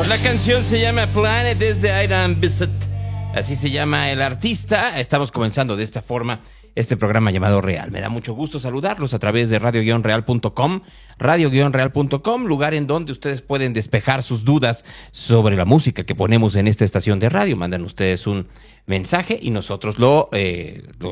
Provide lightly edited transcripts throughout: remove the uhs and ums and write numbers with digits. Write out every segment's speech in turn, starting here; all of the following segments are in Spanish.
Unidos. La canción se llama Planet desde Iron Visit. Así se llama el artista. Estamos comenzando de esta forma este programa llamado Real. Me da mucho gusto saludarlos a través de radio-real.com, radio-real.com, lugar en donde ustedes pueden despejar sus dudas sobre la música que ponemos en esta estación de radio. Mandan ustedes un mensaje y nosotros lo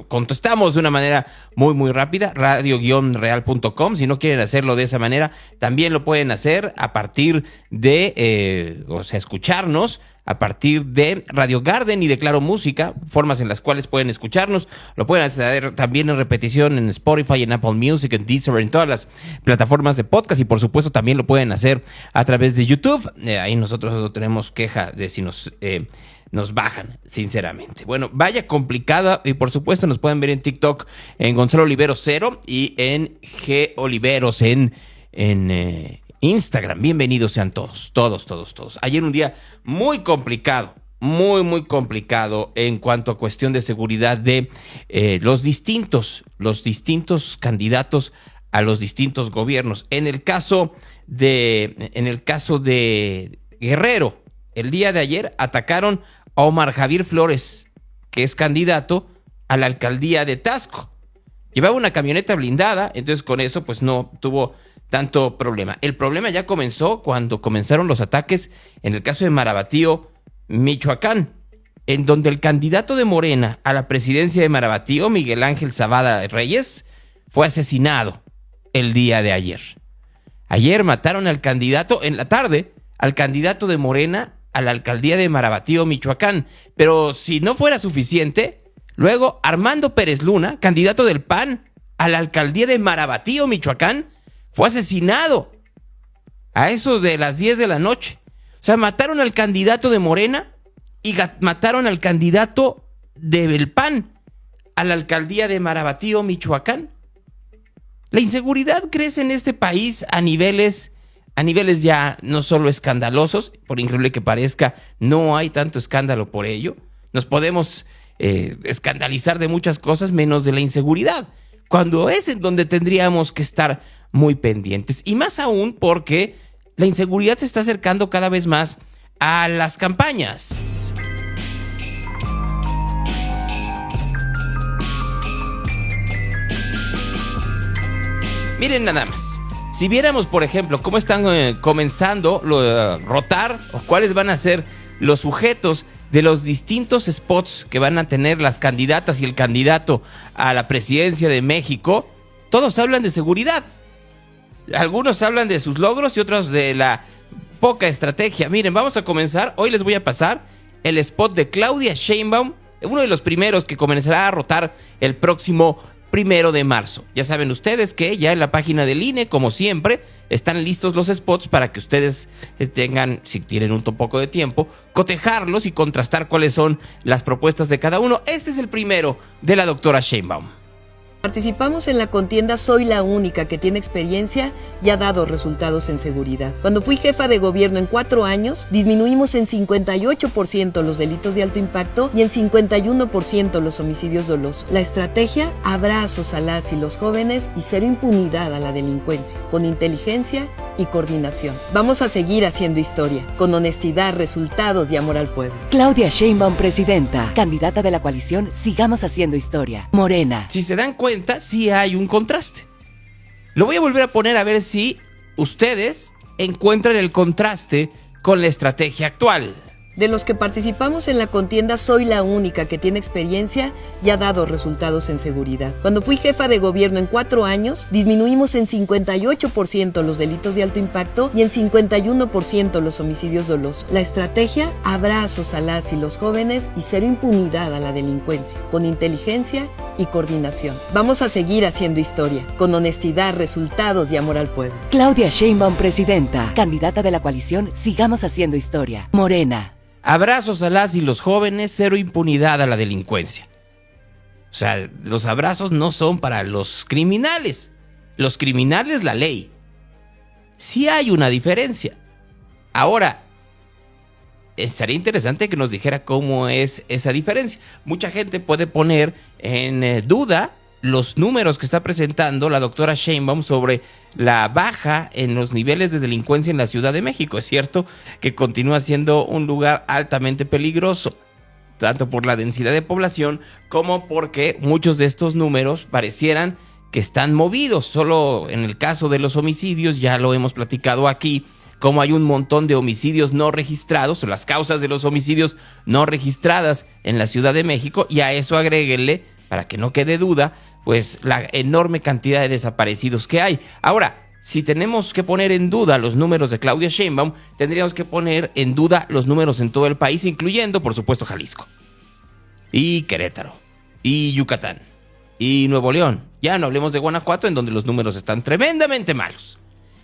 contestamos de una manera muy rápida, radio-real.com. Si no quieren hacerlo de esa manera, también lo pueden hacer a partir de, escucharnos a partir de Radio Garden y de Claro Música, formas en las cuales pueden escucharnos. Lo pueden hacer también en repetición en Spotify, en Apple Music, en Deezer, en todas las plataformas de podcast, y por supuesto también lo pueden hacer a través de YouTube. Ahí nosotros no tenemos queja de si nos bajan, sinceramente. Bueno, vaya complicada, y por supuesto nos pueden ver en TikTok en Gonzalo Oliveros 0 y en G Oliveros en Instagram. Bienvenidos sean todos. Ayer un día muy complicado, muy complicado en cuanto a cuestión de seguridad de los distintos candidatos a los distintos gobiernos. En el caso de Guerrero, el día de ayer atacaron a Omar Javier Flores, que es candidato a la alcaldía de Taxco. Llevaba una camioneta blindada, entonces con eso pues no tuvo tanto problema. El problema ya comenzó cuando comenzaron los ataques en el caso de Marabatío, Michoacán, en donde el candidato de Morena a la presidencia de Marabatío, Miguel Ángel Zavada Reyes, fue asesinado el día de ayer. Ayer mataron al candidato, en la tarde, al candidato de Morena a la alcaldía de Marabatío, Michoacán. Pero si no fuera suficiente, luego Armando Pérez Luna, candidato del PAN a la alcaldía de Marabatío, Michoacán, fue asesinado a eso de las 10 de la noche. O sea, mataron al candidato de Morena y mataron al candidato del PAN a la alcaldía de Marabatío, Michoacán. La inseguridad crece en este país a niveles ya no solo escandalosos, por increíble que parezca, no hay tanto escándalo por ello. Nos podemos escandalizar de muchas cosas menos de la inseguridad, cuando es en donde tendríamos que estar muy pendientes. Y más aún porque la inseguridad se está acercando cada vez más a las campañas. Miren nada más. Si viéramos, por ejemplo, cómo están comenzando a rotar o cuáles van a ser los sujetos de los distintos spots que van a tener las candidatas y el candidato a la presidencia de México, todos hablan de seguridad. Algunos hablan de sus logros y otros de la poca estrategia. Miren, vamos a comenzar. Hoy les voy a pasar el spot de Claudia Sheinbaum, uno de los primeros que comenzará a rotar el próximo 1 de marzo. Ya saben ustedes que ya en la página del INE, como siempre, están listos los spots para que ustedes tengan, si tienen un poco de tiempo, cotejarlos y contrastar cuáles son las propuestas de cada uno. Este es el primero de la doctora Sheinbaum. Participamos en la contienda Soy la única que tiene experiencia y ha dado resultados en seguridad. Cuando fui jefa de gobierno en 4 años, disminuimos en 58% los delitos de alto impacto y en 51% los homicidios dolosos. La estrategia, abrazos a las y los jóvenes y cero impunidad a la delincuencia, con inteligencia y coordinación. Vamos a seguir haciendo historia, con honestidad, resultados y amor al pueblo. Claudia Sheinbaum, presidenta, candidata de la coalición Sigamos Haciendo Historia, Morena. Si se dan cuenta, sí hay un contraste. Lo voy a volver a poner a ver si ustedes encuentran el contraste con la estrategia actual. De los que participamos en la contienda, soy la única que tiene experiencia y ha dado resultados en seguridad. Cuando fui jefa de gobierno en 4 años, disminuimos en 58% los delitos de alto impacto y en 51% los homicidios dolosos. La estrategia, abrazos a las y los jóvenes y cero impunidad a la delincuencia, con inteligencia y coordinación. Vamos a seguir haciendo historia, con honestidad, resultados y amor al pueblo. Claudia Sheinbaum, presidenta, candidata de la coalición Sigamos Haciendo Historia, Morena. Abrazos a las y los jóvenes, cero impunidad a la delincuencia. O sea, los abrazos no son para los criminales. Los criminales, la ley. Sí hay una diferencia. Ahora, estaría interesante que nos dijera cómo es esa diferencia. Mucha gente puede poner en duda los números que está presentando la doctora Sheinbaum sobre la baja en los niveles de delincuencia en la Ciudad de México. Es cierto que continúa siendo un lugar altamente peligroso, tanto por la densidad de población como porque muchos de estos números parecieran que están movidos. Solo en el caso de los homicidios, ya lo hemos platicado aquí, como hay un montón de homicidios no registrados, o las causas de los homicidios no registradas en la Ciudad de México, y a eso agréguenle, para que no quede duda, pues la enorme cantidad de desaparecidos que hay. Ahora, si tenemos que poner en duda los números de Claudia Sheinbaum, tendríamos que poner en duda los números en todo el país, incluyendo, por supuesto, Jalisco, y Querétaro, y Yucatán, y Nuevo León. Ya no hablemos de Guanajuato, en donde los números están tremendamente malos.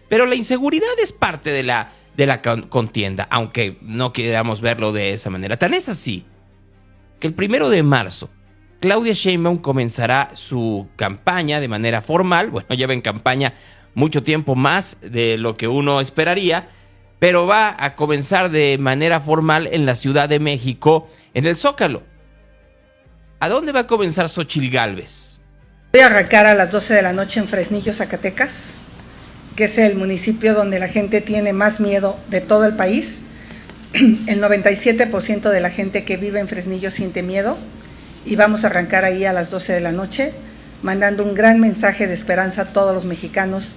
Pero la inseguridad es parte de la contienda, aunque no queramos verlo de esa manera. Tan es así que el 1 de marzo, Claudia Sheinbaum comenzará su campaña de manera formal. Bueno, lleva en campaña mucho tiempo más de lo que uno esperaría, pero va a comenzar de manera formal en la Ciudad de México, en el Zócalo. ¿A dónde va a comenzar Xóchitl Gálvez? Voy a arrancar a las 12 de la noche en Fresnillo, Zacatecas, que es el municipio donde la gente tiene más miedo de todo el país. El 97% de la gente que vive en Fresnillo siente miedo, y vamos a arrancar ahí a las 12 de la noche, mandando un gran mensaje de esperanza a todos los mexicanos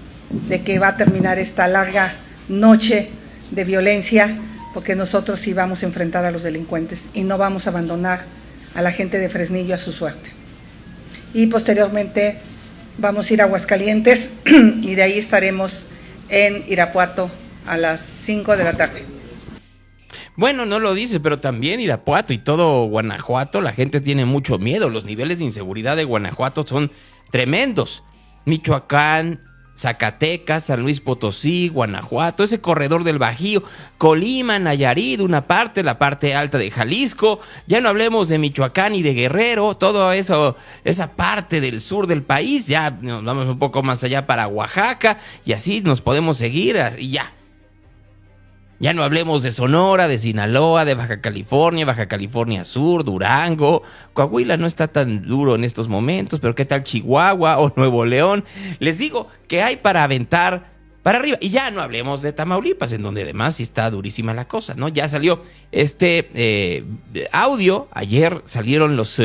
de que va a terminar esta larga noche de violencia, porque nosotros sí vamos a enfrentar a los delincuentes y no vamos a abandonar a la gente de Fresnillo a su suerte. Y posteriormente vamos a ir a Aguascalientes y de ahí estaremos en Irapuato a las 5 de la tarde. Bueno, no lo dice, pero también Irapuato y todo Guanajuato, la gente tiene mucho miedo. Los niveles de inseguridad de Guanajuato son tremendos. Michoacán, Zacatecas, San Luis Potosí, Guanajuato, ese corredor del Bajío, Colima, Nayarit, una parte, la parte alta de Jalisco, ya no hablemos de Michoacán y de Guerrero, todo eso, esa parte del sur del país, ya nos vamos un poco más allá para Oaxaca, y así nos podemos seguir, y ya. Ya no hablemos de Sonora, de Sinaloa, de Baja California Sur, Durango. Coahuila no está tan duro en estos momentos, pero ¿qué tal Chihuahua o Nuevo León? Les digo que hay para aventar para arriba. Y ya no hablemos de Tamaulipas, en donde además sí está durísima la cosa, ¿no? Ya salió este audio, ayer salieron los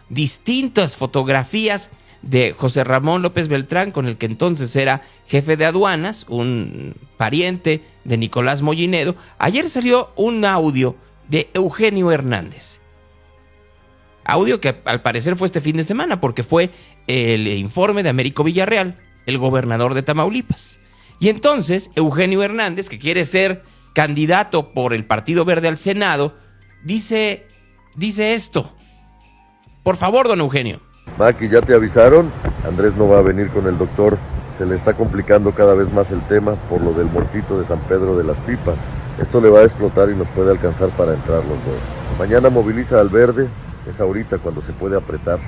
distintas fotografías de José Ramón López Beltrán, con el que entonces era jefe de aduanas, un pariente de Nicolás Mollinedo. Ayer salió un audio de Eugenio Hernández. Audio que al parecer fue este fin de semana, porque fue el informe de Américo Villarreal, el gobernador de Tamaulipas. Y entonces Eugenio Hernández, que quiere ser candidato por el Partido Verde al Senado, dice esto. Por favor, don Eugenio. Maki, ¿ya te avisaron? Andrés no va a venir con el doctor. Se le está complicando cada vez más el tema por lo del muertito de San Pedro de las Pipas. Esto le va a explotar y nos puede alcanzar para entrar los dos. Mañana moviliza al Verde. Es ahorita cuando se puede apretar.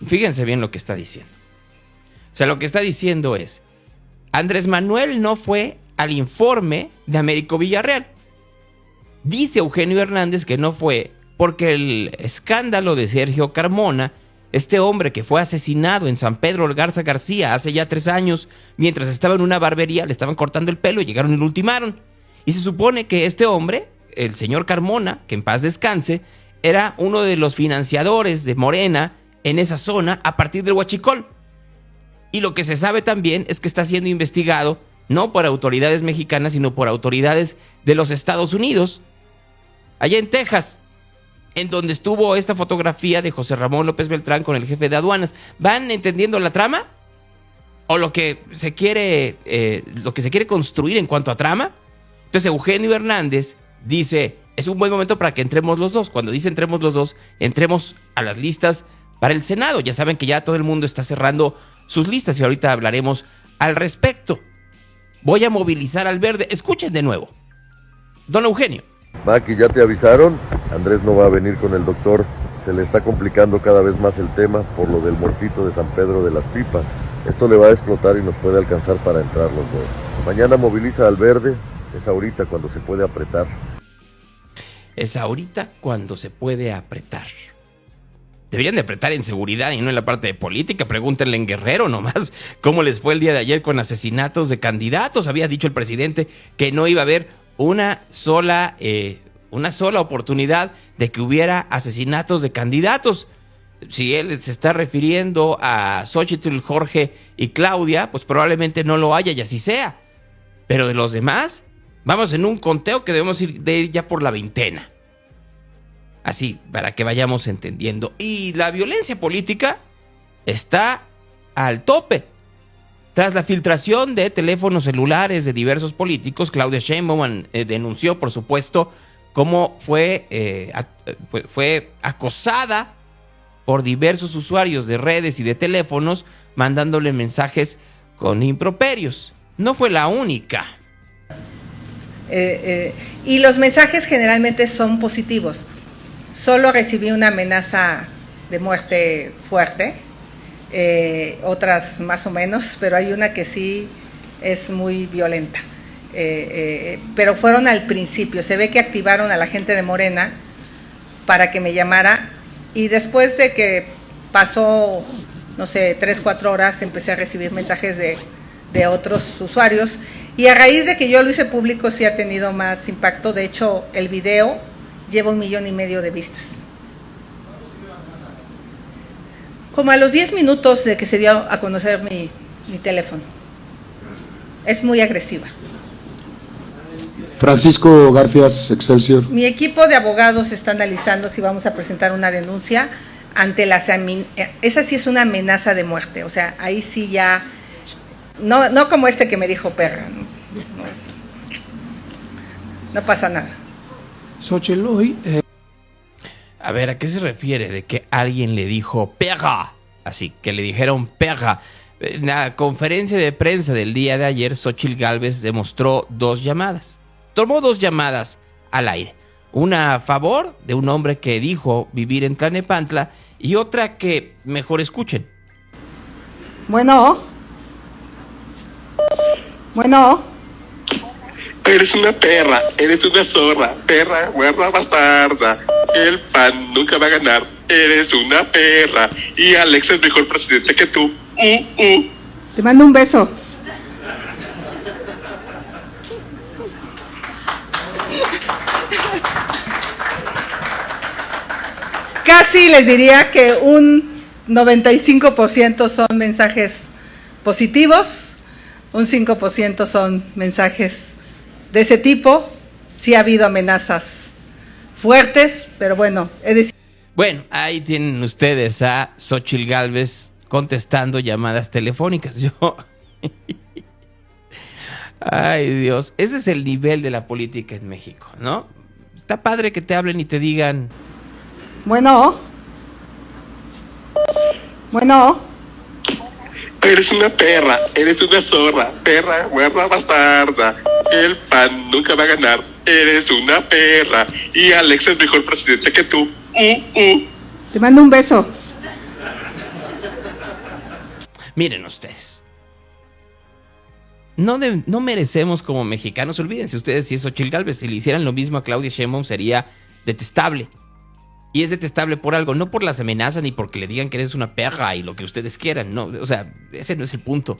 Fíjense bien lo que está diciendo. O sea, lo que está diciendo es: Andrés Manuel no fue al informe de Américo Villarreal. Dice Eugenio Hernández que no fue porque el escándalo de Sergio Carmona, este hombre que fue asesinado en San Pedro Garza García hace ya 3 años, mientras estaba en una barbería, le estaban cortando el pelo y llegaron y lo ultimaron. Y se supone que este hombre, el señor Carmona, que en paz descanse, era uno de los financiadores de Morena en esa zona a partir del Huachicol. Y lo que se sabe también es que está siendo investigado no por autoridades mexicanas, sino por autoridades de los Estados Unidos, allá en Texas, en donde estuvo esta fotografía de José Ramón López Beltrán con el jefe de aduanas. ¿Van entendiendo la trama? ¿O lo que se quiere construir en cuanto a trama? Entonces Eugenio Hernández dice: es un buen momento para que entremos los dos. Cuando dice entremos los dos, entremos a las listas para el Senado. Ya saben que ya todo el mundo está cerrando sus listas y ahorita hablaremos al respecto. Voy a movilizar al Verde. Escuchen de nuevo. Don Eugenio. Maki, ¿ya te avisaron? Andrés no va a venir con el doctor. Se le está complicando cada vez más el tema por lo del muertito de San Pedro de las Pipas. Esto le va a explotar y nos puede alcanzar para entrar los dos. Mañana moviliza al Verde. Es ahorita cuando se puede apretar. Es ahorita cuando se puede apretar. Deberían de apretar en seguridad y no en la parte de política. Pregúntenle en Guerrero nomás cómo les fue el día de ayer con asesinatos de candidatos. Había dicho el presidente que no iba a haber una sola oportunidad de que hubiera asesinatos de candidatos. Si él se está refiriendo a Xóchitl, Jorge y Claudia, pues probablemente no lo haya y así sea. Pero de los demás, vamos en un conteo que debemos ir ya por la veintena. Así, para que vayamos entendiendo. Y la violencia política está al tope. Tras la filtración de teléfonos celulares de diversos políticos, Claudia Sheinbaum denunció, por supuesto, cómo fue acosada por diversos usuarios de redes y de teléfonos, mandándole mensajes con improperios. No fue la única. Y los mensajes generalmente son positivos. Solo recibí una amenaza de muerte fuerte, otras más o menos, pero hay una que sí es muy violenta. Pero fueron al principio, se ve que activaron a la gente de Morena para que me llamara, y después de que pasó, no sé, 3-4 horas, empecé a recibir mensajes de otros usuarios, y a raíz de que yo lo hice público sí ha tenido más impacto. De hecho, el video lleva 1,5 millones de vistas. Como a los 10 minutos de que se dio a conocer mi teléfono. Es muy agresiva. Francisco Garfias, Excelsior. Mi equipo de abogados está analizando si vamos a presentar una denuncia ante esa sí es una amenaza de muerte. O sea, ahí sí ya, no como este que me dijo perra, no pasa nada. Xochitl, hoy... A ver, ¿a qué se refiere de que alguien le dijo perra? Así, que le dijeron perra. En la conferencia de prensa del día de ayer, Xóchitl Gálvez demostró 2 llamadas. Tomó 2 llamadas al aire. Una a favor de un hombre que dijo vivir en Tlalnepantla y otra que mejor escuchen. Bueno. Eres una perra, eres una zorra, perra, guarda bastarda. El PAN nunca va a ganar, eres una perra. Y Alex es mejor presidente que tú. Te mando un beso. Casi les diría que un 95% son mensajes positivos, un 5% son mensajes de ese tipo. Sí ha habido amenazas fuertes, pero bueno, Bueno, ahí tienen ustedes a Xóchitl Gálvez contestando llamadas telefónicas. Ay, Dios, ese es el nivel de la política en México, ¿no? Está padre que te hablen y te digan... Bueno. Eres una perra, eres una zorra, perra, guarda bastarda. El PAN nunca va a ganar, eres una perra. Y Alex es mejor presidente que tú. Te mando un beso. Miren ustedes. No merecemos como mexicanos, olvídense ustedes si es Xóchitl Gálvez, si le hicieran lo mismo a Claudia Sheinbaum sería detestable. Y es detestable por algo, no por las amenazas ni porque le digan que eres una perra y lo que ustedes quieran, no, o sea, ese no es el punto.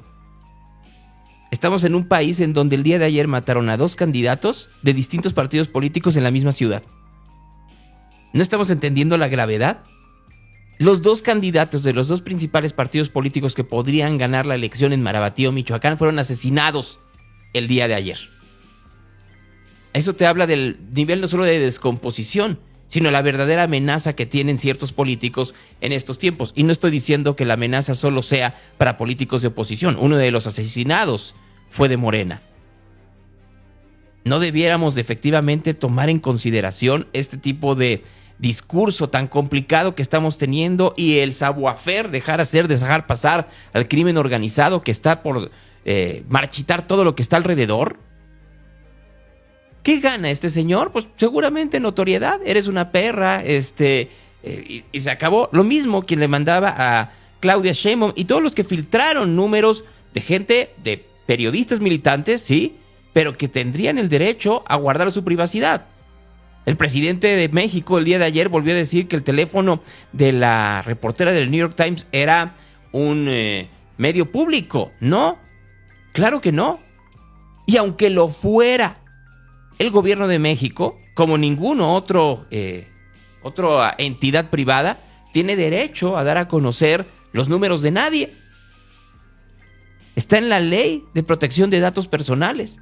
Estamos en un país en donde el día de ayer mataron a 2 candidatos de distintos partidos políticos en la misma ciudad. ¿No estamos entendiendo la gravedad? Los 2 candidatos de los 2 principales partidos políticos que podrían ganar la elección en Marabatío, Michoacán, fueron asesinados el día de ayer. Eso te habla del nivel no solo de descomposición, sino la verdadera amenaza que tienen ciertos políticos en estos tiempos. Y no estoy diciendo que la amenaza solo sea para políticos de oposición. Uno de los asesinados fue de Morena. ¿No debiéramos de efectivamente tomar en consideración este tipo de discurso tan complicado que estamos teniendo y el savoir-faire, dejar pasar al crimen organizado que está por marchitar todo lo que está alrededor? ¿Qué gana este señor? Pues seguramente notoriedad. Eres una perra, y se acabó. Lo mismo quien le mandaba a Claudia Sheinbaum y todos los que filtraron números de gente, de periodistas militantes, sí, pero que tendrían el derecho a guardar su privacidad. El presidente de México el día de ayer volvió a decir que el teléfono de la reportera del New York Times era un medio público. No, claro que no. Y aunque lo fuera, el gobierno de México, como ninguno otra entidad privada, tiene derecho a dar a conocer los números de nadie. Está en la ley de protección de datos personales.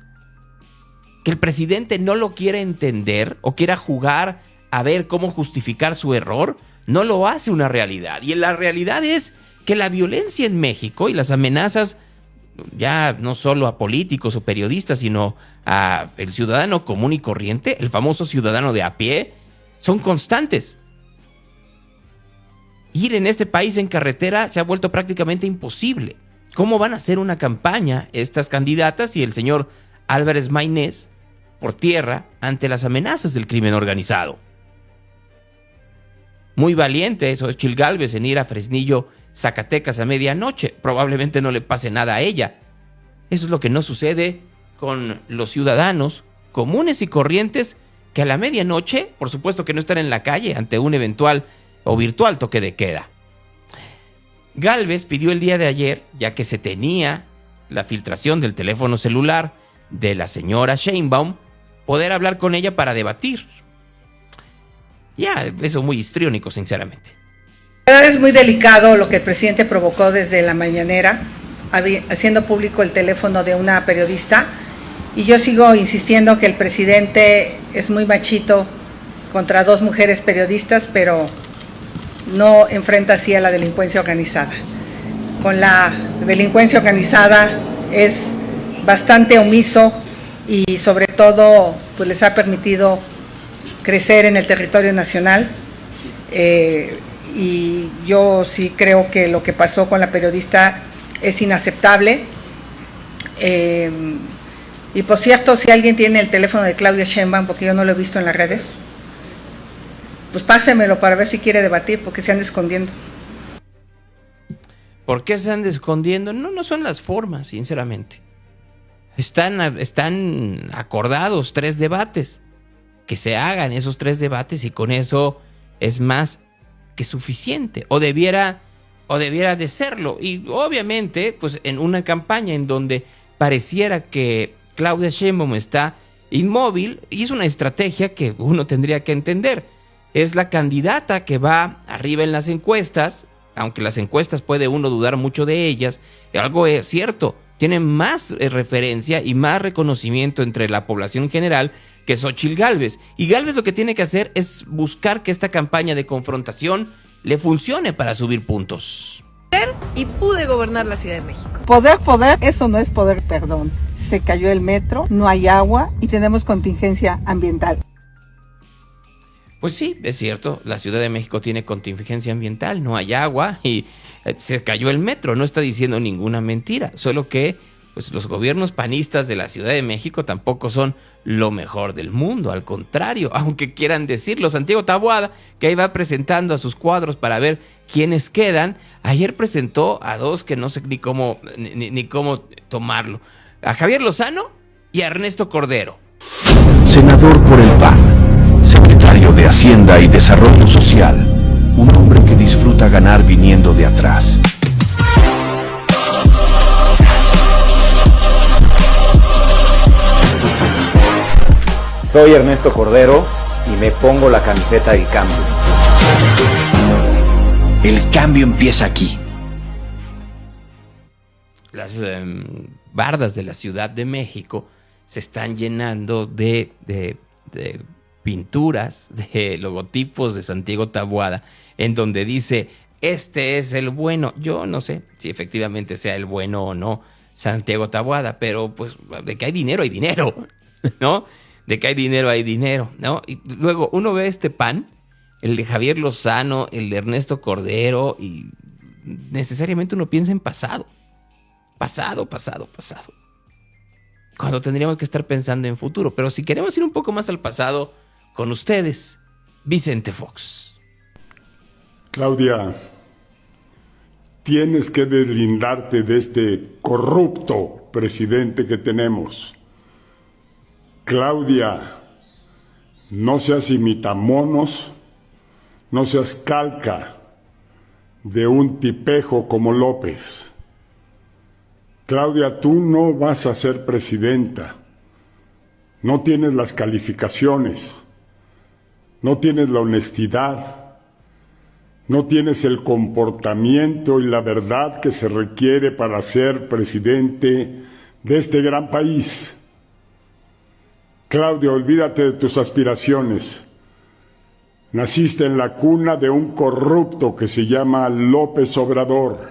Que el presidente no lo quiera entender o quiera jugar a ver cómo justificar su error, no lo hace una realidad. Y la realidad es que la violencia en México y las amenazas, ya no solo a políticos o periodistas, sino a el ciudadano común y corriente, el famoso ciudadano de a pie, son constantes. Ir en este país en carretera se ha vuelto prácticamente imposible. ¿Cómo van a hacer una campaña estas candidatas y el señor Álvarez Maínez por tierra ante las amenazas del crimen organizado? Muy valiente Xóchitl Gálvez en ir a Fresnillo, Zacatecas a medianoche. Probablemente no le pase nada a ella. Eso es lo que no sucede con los ciudadanos comunes y corrientes que a la medianoche, por supuesto que no están en la calle ante un eventual o virtual toque de queda. Gálvez pidió el día de ayer, ya que se tenía la filtración del teléfono celular de la señora Sheinbaum, poder hablar con ella para debatir. Ya, eso muy histriónico, sinceramente. Es muy delicado lo que el presidente provocó desde la mañanera, haciendo público el teléfono de una periodista, y yo sigo insistiendo que el presidente es muy machito contra dos mujeres periodistas, pero no enfrenta así a la delincuencia organizada. Con la delincuencia organizada es bastante omiso y sobre todo pues les ha permitido crecer en el territorio nacional. Y yo sí creo que lo que pasó con la periodista es inaceptable. Y por cierto, si alguien tiene el teléfono de Claudia Sheinbaum, porque yo no lo he visto en las redes, pues pásemelo para ver si quiere debatir, porque se anda escondiendo. ¿Por qué se anda escondiendo? No son las formas, sinceramente. Están acordados 3 debates. Que se hagan esos 3 debates y con eso es más que suficiente. O debiera de serlo. Y obviamente, pues en una campaña en donde pareciera que Claudia Sheinbaum está inmóvil, y es una estrategia que uno tendría que entender. Es la candidata que va arriba en las encuestas, aunque las encuestas puede uno dudar mucho de ellas. Algo es cierto, tienen más referencia y más reconocimiento entre la población en general que Xóchitl Gálvez. Y Gálvez lo que tiene que hacer es buscar que esta campaña de confrontación le funcione para subir puntos. Y pude gobernar la Ciudad de México. Poder, eso no es poder, perdón. Se cayó el metro, no hay agua y tenemos contingencia ambiental. Pues sí, es cierto, la Ciudad de México tiene contingencia ambiental, no hay agua y se cayó el metro, no está diciendo ninguna mentira, solo que pues, los gobiernos panistas de la Ciudad de México tampoco son lo mejor del mundo, al contrario, aunque quieran decirlo. Santiago Taboada, que ahí va presentando a sus cuadros para ver quiénes quedan, ayer presentó a 2 que no sé ni cómo tomarlo, a Javier Lozano y a Ernesto Cordero. Senador por el PAN, secretario de Hacienda y Desarrollo Social, un hombre que disfruta ganar viniendo de atrás. Soy Ernesto Cordero y me pongo la camiseta del cambio. El cambio empieza aquí. Las bardas de la Ciudad de México se están llenando de pinturas, de logotipos de Santiago Taboada, en donde dice, este es el bueno. Yo no sé si efectivamente sea el bueno o no Santiago Taboada, pero pues de que hay dinero, ¿no? De que hay dinero, ¿no? Y luego uno ve este PAN, el de Javier Lozano, el de Ernesto Cordero, y necesariamente uno piensa en pasado. Pasado. Cuando tendríamos que estar pensando en futuro. Pero si queremos ir un poco más al pasado, con ustedes, Vicente Fox. Claudia, tienes que deslindarte de este corrupto presidente que tenemos. Claudia, No seas imitamonos, no seas calca de un tipejo como López. Claudia, tú no vas a ser presidenta. No tienes las calificaciones, no tienes la honestidad, no tienes el comportamiento y la verdad que se requiere para ser presidente de este gran país. Claudia, olvídate de tus aspiraciones. Naciste en la cuna de un corrupto que se llama López Obrador,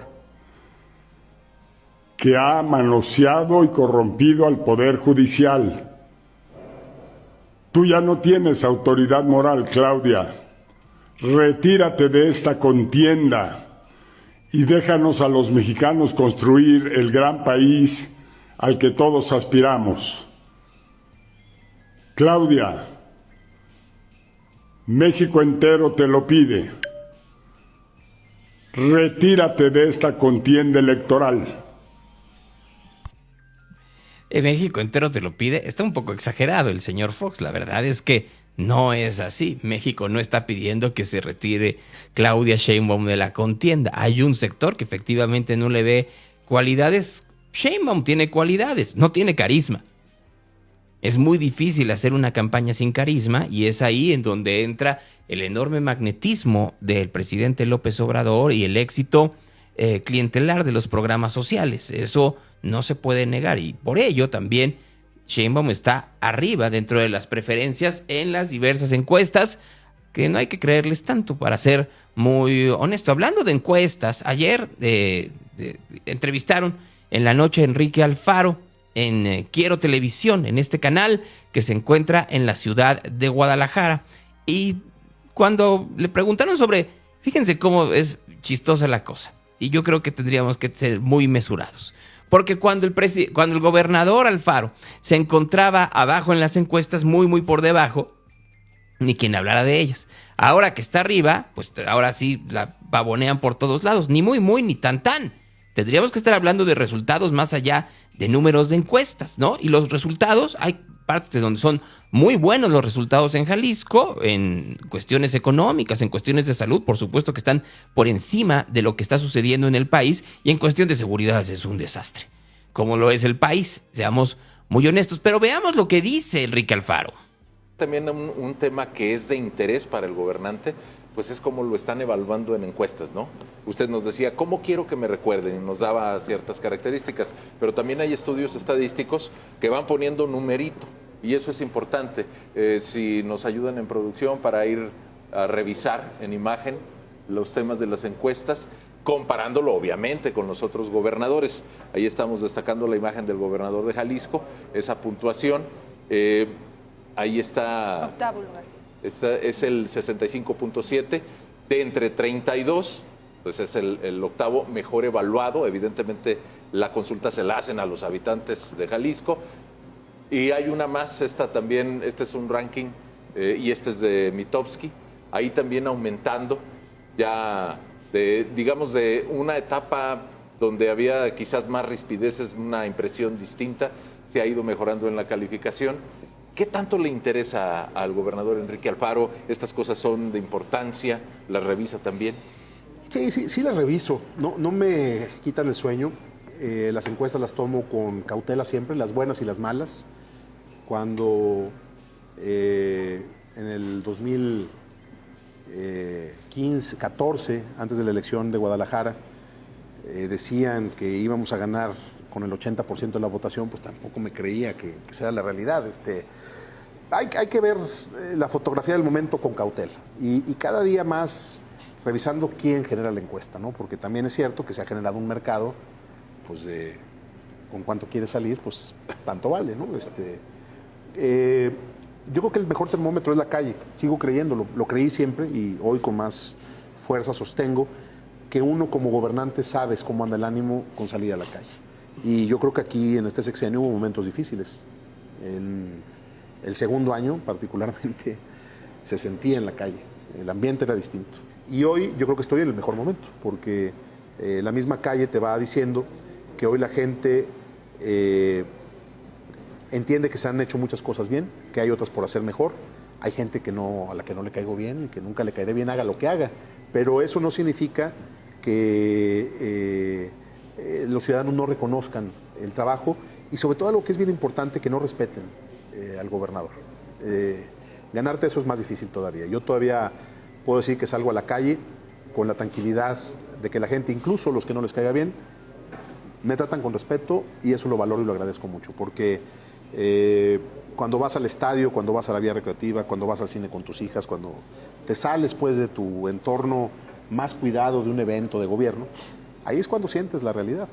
que ha manoseado y corrompido al Poder Judicial. Tú ya no tienes autoridad moral, Claudia. Retírate de esta contienda y déjanos a los mexicanos construir el gran país al que todos aspiramos. Claudia, México entero te lo pide. Retírate de esta contienda electoral. México entero te lo pide. Está un poco exagerado el señor Fox. La verdad es que no es así. México no está pidiendo que se retire Claudia Sheinbaum de la contienda. Hay un sector que efectivamente no le ve cualidades. Sheinbaum tiene cualidades, no tiene carisma. Es muy difícil hacer una campaña sin carisma y es ahí en donde entra el enorme magnetismo del presidente López Obrador y el éxito clientelar de los programas sociales. Eso no se puede negar y por ello también Sheinbaum está arriba dentro de las preferencias en las diversas encuestas, que no hay que creerles tanto, para ser muy honesto. Hablando de encuestas, ayer entrevistaron en la noche a Enrique Alfaro en Quiero Televisión, en este canal que se encuentra en la ciudad de Guadalajara. Y cuando le preguntaron sobre, fíjense cómo es chistosa la cosa, y yo creo que tendríamos que ser muy mesurados. Porque cuando el gobernador Alfaro se encontraba abajo en las encuestas, muy por debajo, ni quien hablara de ellas. Ahora que está arriba, pues ahora sí la pavonean por todos lados. Ni muy, ni tan. Tendríamos que estar hablando de resultados más allá de números de encuestas, ¿no? Y los resultados, hay partes donde son muy buenos los resultados en Jalisco, en cuestiones económicas, en cuestiones de salud, por supuesto que están por encima de lo que está sucediendo en el país, y en cuestión de seguridad es un desastre, como lo es el país, seamos muy honestos. Pero veamos lo que dice Enrique Alfaro. También un tema que es de interés para el gobernante, pues es cómo lo están evaluando en encuestas, ¿no? Usted nos decía, ¿cómo quiero que me recuerden? Y nos daba ciertas características, pero también hay estudios estadísticos que van poniendo numerito, y eso es importante. Si nos ayudan en producción para ir a revisar en imagen los temas de las encuestas, comparándolo obviamente con los otros gobernadores. Ahí estamos destacando la imagen del gobernador de Jalisco, esa puntuación. Ahí está. Octavo lugar. Es el 65.7 de entre 32, pues es el octavo mejor evaluado. Evidentemente la consulta se la hacen a los habitantes de Jalisco. Y hay una más, esta también, este es un ranking y este es de Mitofsky, ahí también aumentando ya digamos de una etapa donde había quizás más rispideces, una impresión distinta, se ha ido mejorando en la calificación. ¿Qué tanto le interesa al gobernador Enrique Alfaro? ¿Estas cosas son de importancia? ¿Las revisa también? Sí las reviso. No me quitan el sueño. Las encuestas las tomo con cautela siempre, las buenas y las malas. Cuando en el 2014, antes de la elección de Guadalajara, decían que íbamos a ganar con el 80% de la votación, pues tampoco me creía que sea la realidad. Hay que ver la fotografía del momento con cautela y cada día más revisando quién genera la encuesta, ¿no? Porque también es cierto que se ha generado un mercado, pues con cuánto quiere salir, pues tanto vale, ¿no? Yo creo que el mejor termómetro es la calle, sigo creyéndolo, lo creí siempre y hoy con más fuerza sostengo que uno como gobernante sabes cómo anda el ánimo con salida a la calle. Y yo creo que aquí en este sexenio hubo momentos difíciles. En el segundo año particularmente se sentía en la calle, el ambiente era distinto. Y hoy yo creo que estoy en el mejor momento, porque la misma calle te va diciendo que hoy la gente entiende que se han hecho muchas cosas bien, que hay otras por hacer mejor, Hay gente a la que no le caigo bien y que nunca le caeré bien, haga lo que haga. Pero eso no significa que los ciudadanos no reconozcan el trabajo y sobre todo algo que es bien importante, que no respeten al gobernador. Ganarte eso es más difícil todavía. Yo todavía puedo decir que salgo a la calle con la tranquilidad de que la gente, incluso los que no les caiga bien, me tratan con respeto y eso lo valoro y lo agradezco mucho, porque cuando vas al estadio, cuando vas a la vía recreativa, cuando vas al cine con tus hijas, cuando te sales pues de tu entorno más cuidado de un evento de gobierno, ahí es cuando sientes la realidad.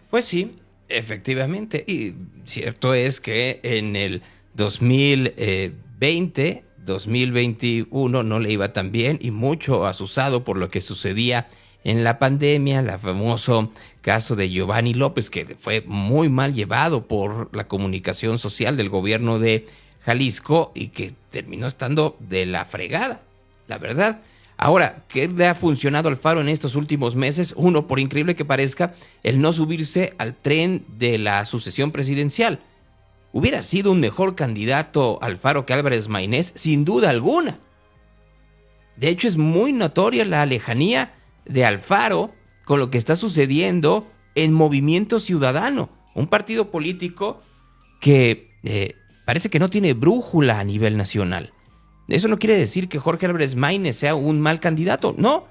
Pues sí, efectivamente. Y cierto es que en el 2020, 2021 no le iba tan bien y mucho asusado por lo que sucedía en la pandemia, el famoso caso de Giovanni López, que fue muy mal llevado por la comunicación social del gobierno de Jalisco y que terminó estando de la fregada, la verdad. Ahora, ¿qué le ha funcionado al Alfaro en estos últimos meses? Uno, por increíble que parezca, el no subirse al tren de la sucesión presidencial. Hubiera sido un mejor candidato Alfaro que Álvarez Maínez, sin duda alguna. De hecho, es muy notoria la lejanía de Alfaro con lo que está sucediendo en Movimiento Ciudadano, un partido político que parece que no tiene brújula a nivel nacional. Eso no quiere decir que Jorge Álvarez Maínez sea un mal candidato, no.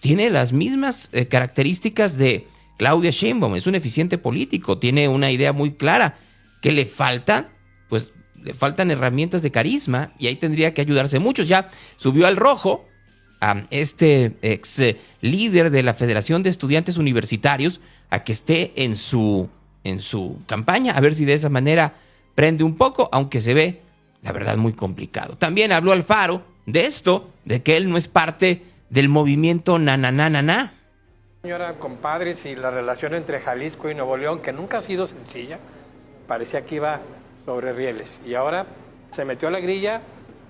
Tiene las mismas características de Claudia Sheinbaum, es un eficiente político, tiene una idea muy clara. ¿Qué le falta? Pues le faltan herramientas de carisma y ahí tendría que ayudarse muchos. Ya subió al rojo a este ex líder de la Federación de Estudiantes Universitarios a que esté en su campaña, a ver si de esa manera prende un poco, aunque se ve, la verdad, muy complicado. También habló Alfaro de esto, de que él no es parte del movimiento na. Señora, compadres, y la relación entre Jalisco y Nuevo León, que nunca ha sido sencilla, parecía que iba sobre rieles. Y ahora se metió a la grilla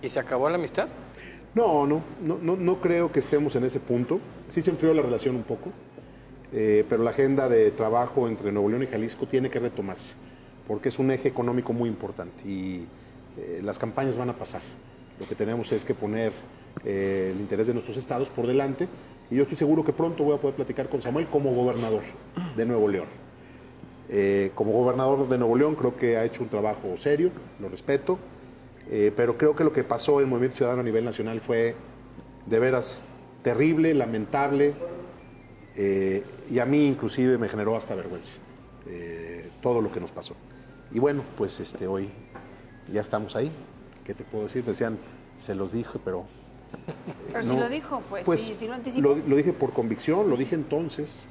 y se acabó la amistad. No creo que estemos en ese punto. Sí se enfrió la relación un poco, pero la agenda de trabajo entre Nuevo León y Jalisco tiene que retomarse, porque es un eje económico muy importante y las campañas van a pasar. Lo que tenemos es que poner el interés de nuestros estados por delante y yo estoy seguro que pronto voy a poder platicar con Samuel como gobernador de Nuevo León. Como gobernador de Nuevo León creo que ha hecho un trabajo serio, lo respeto, pero creo que lo que pasó en Movimiento Ciudadano a nivel nacional fue de veras terrible, lamentable, y a mí inclusive me generó hasta vergüenza todo lo que nos pasó. Y bueno, pues hoy ya estamos ahí. ¿Qué te puedo decir? Decían, se los dije, pero... Pero no, si lo dijo, pues sí lo anticipó. Lo dije por convicción, lo dije entonces.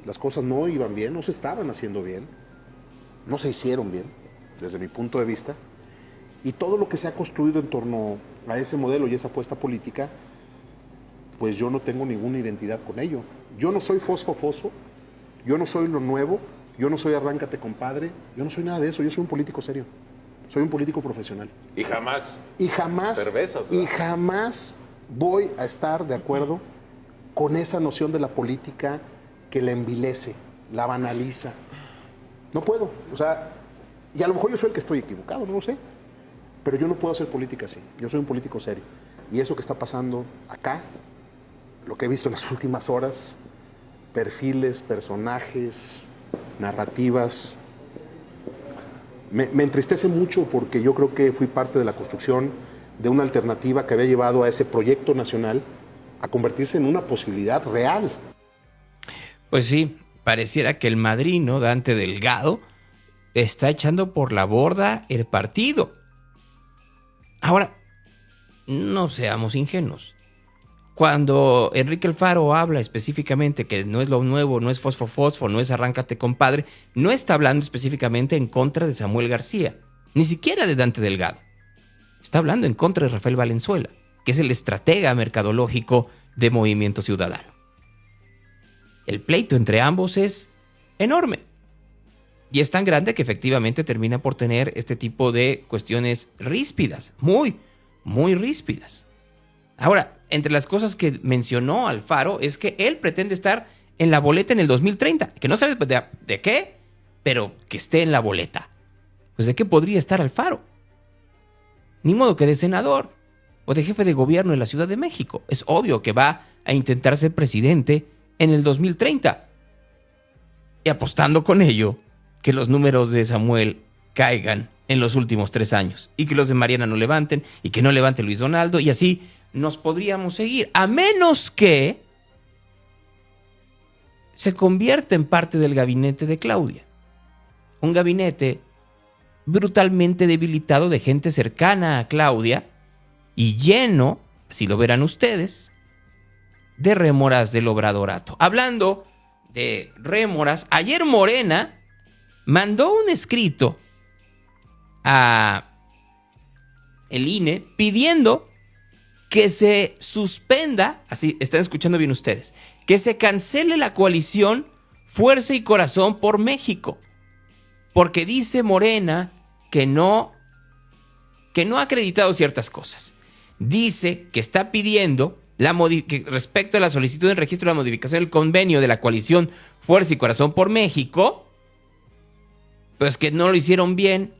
Las cosas no iban bien, no se estaban haciendo bien, no se hicieron bien, desde mi punto de vista. Y todo lo que se ha construido en torno a ese modelo y esa apuesta política, pues yo no tengo ninguna identidad con ello. Yo no soy fosfo, yo no soy lo nuevo, yo no soy arráncate compadre, yo no soy nada de eso, yo soy un político serio, soy un político profesional. Y jamás cervezas, ¿verdad? Y jamás voy a estar de acuerdo con esa noción de la política que la envilece, la banaliza. No puedo, y a lo mejor yo soy el que estoy equivocado, no lo sé, pero yo no puedo hacer política así, yo soy un político serio. Y eso que está pasando acá, lo que he visto en las últimas horas, perfiles, personajes, narrativas, me entristece mucho porque yo creo que fui parte de la construcción de una alternativa que había llevado a ese proyecto nacional a convertirse en una posibilidad real. Pues sí, pareciera que el madrino, Dante Delgado, está echando por la borda el partido. Ahora, no seamos ingenuos. Cuando Enrique Alfaro habla específicamente que no es lo nuevo, no es fosfo, no es arráncate compadre, no está hablando específicamente en contra de Samuel García, ni siquiera de Dante Delgado. Está hablando en contra de Rafael Valenzuela, que es el estratega mercadológico de Movimiento Ciudadano. El pleito entre ambos es enorme. Y es tan grande que efectivamente termina por tener este tipo de cuestiones ríspidas, muy ríspidas. Ahora, entre las cosas que mencionó Alfaro es que él pretende estar en la boleta en el 2030. Que no sabe de qué, pero que esté en la boleta. Pues ¿de qué podría estar Alfaro? Ni modo que de senador o de jefe de gobierno en la Ciudad de México. Es obvio que va a intentar ser presidente en el 2030. Y apostando con ello que los números de Samuel caigan en los últimos 3 años y que los de Mariana no levanten y que no levante Luis Donaldo, y así nos podríamos seguir, a menos que se convierta en parte del gabinete de Claudia. Un gabinete brutalmente debilitado de gente cercana a Claudia y lleno, si lo verán ustedes, de rémoras del obradorato. Hablando de rémoras, ayer Morena mandó un escrito a el INE pidiendo que se suspenda, así están escuchando bien ustedes, que se cancele la coalición Fuerza y Corazón por México, porque dice Morena que no ha acreditado ciertas cosas. Dice que está pidiendo que respecto a la solicitud de registro de la modificación del convenio de la coalición Fuerza y Corazón por México, pues que no lo hicieron bien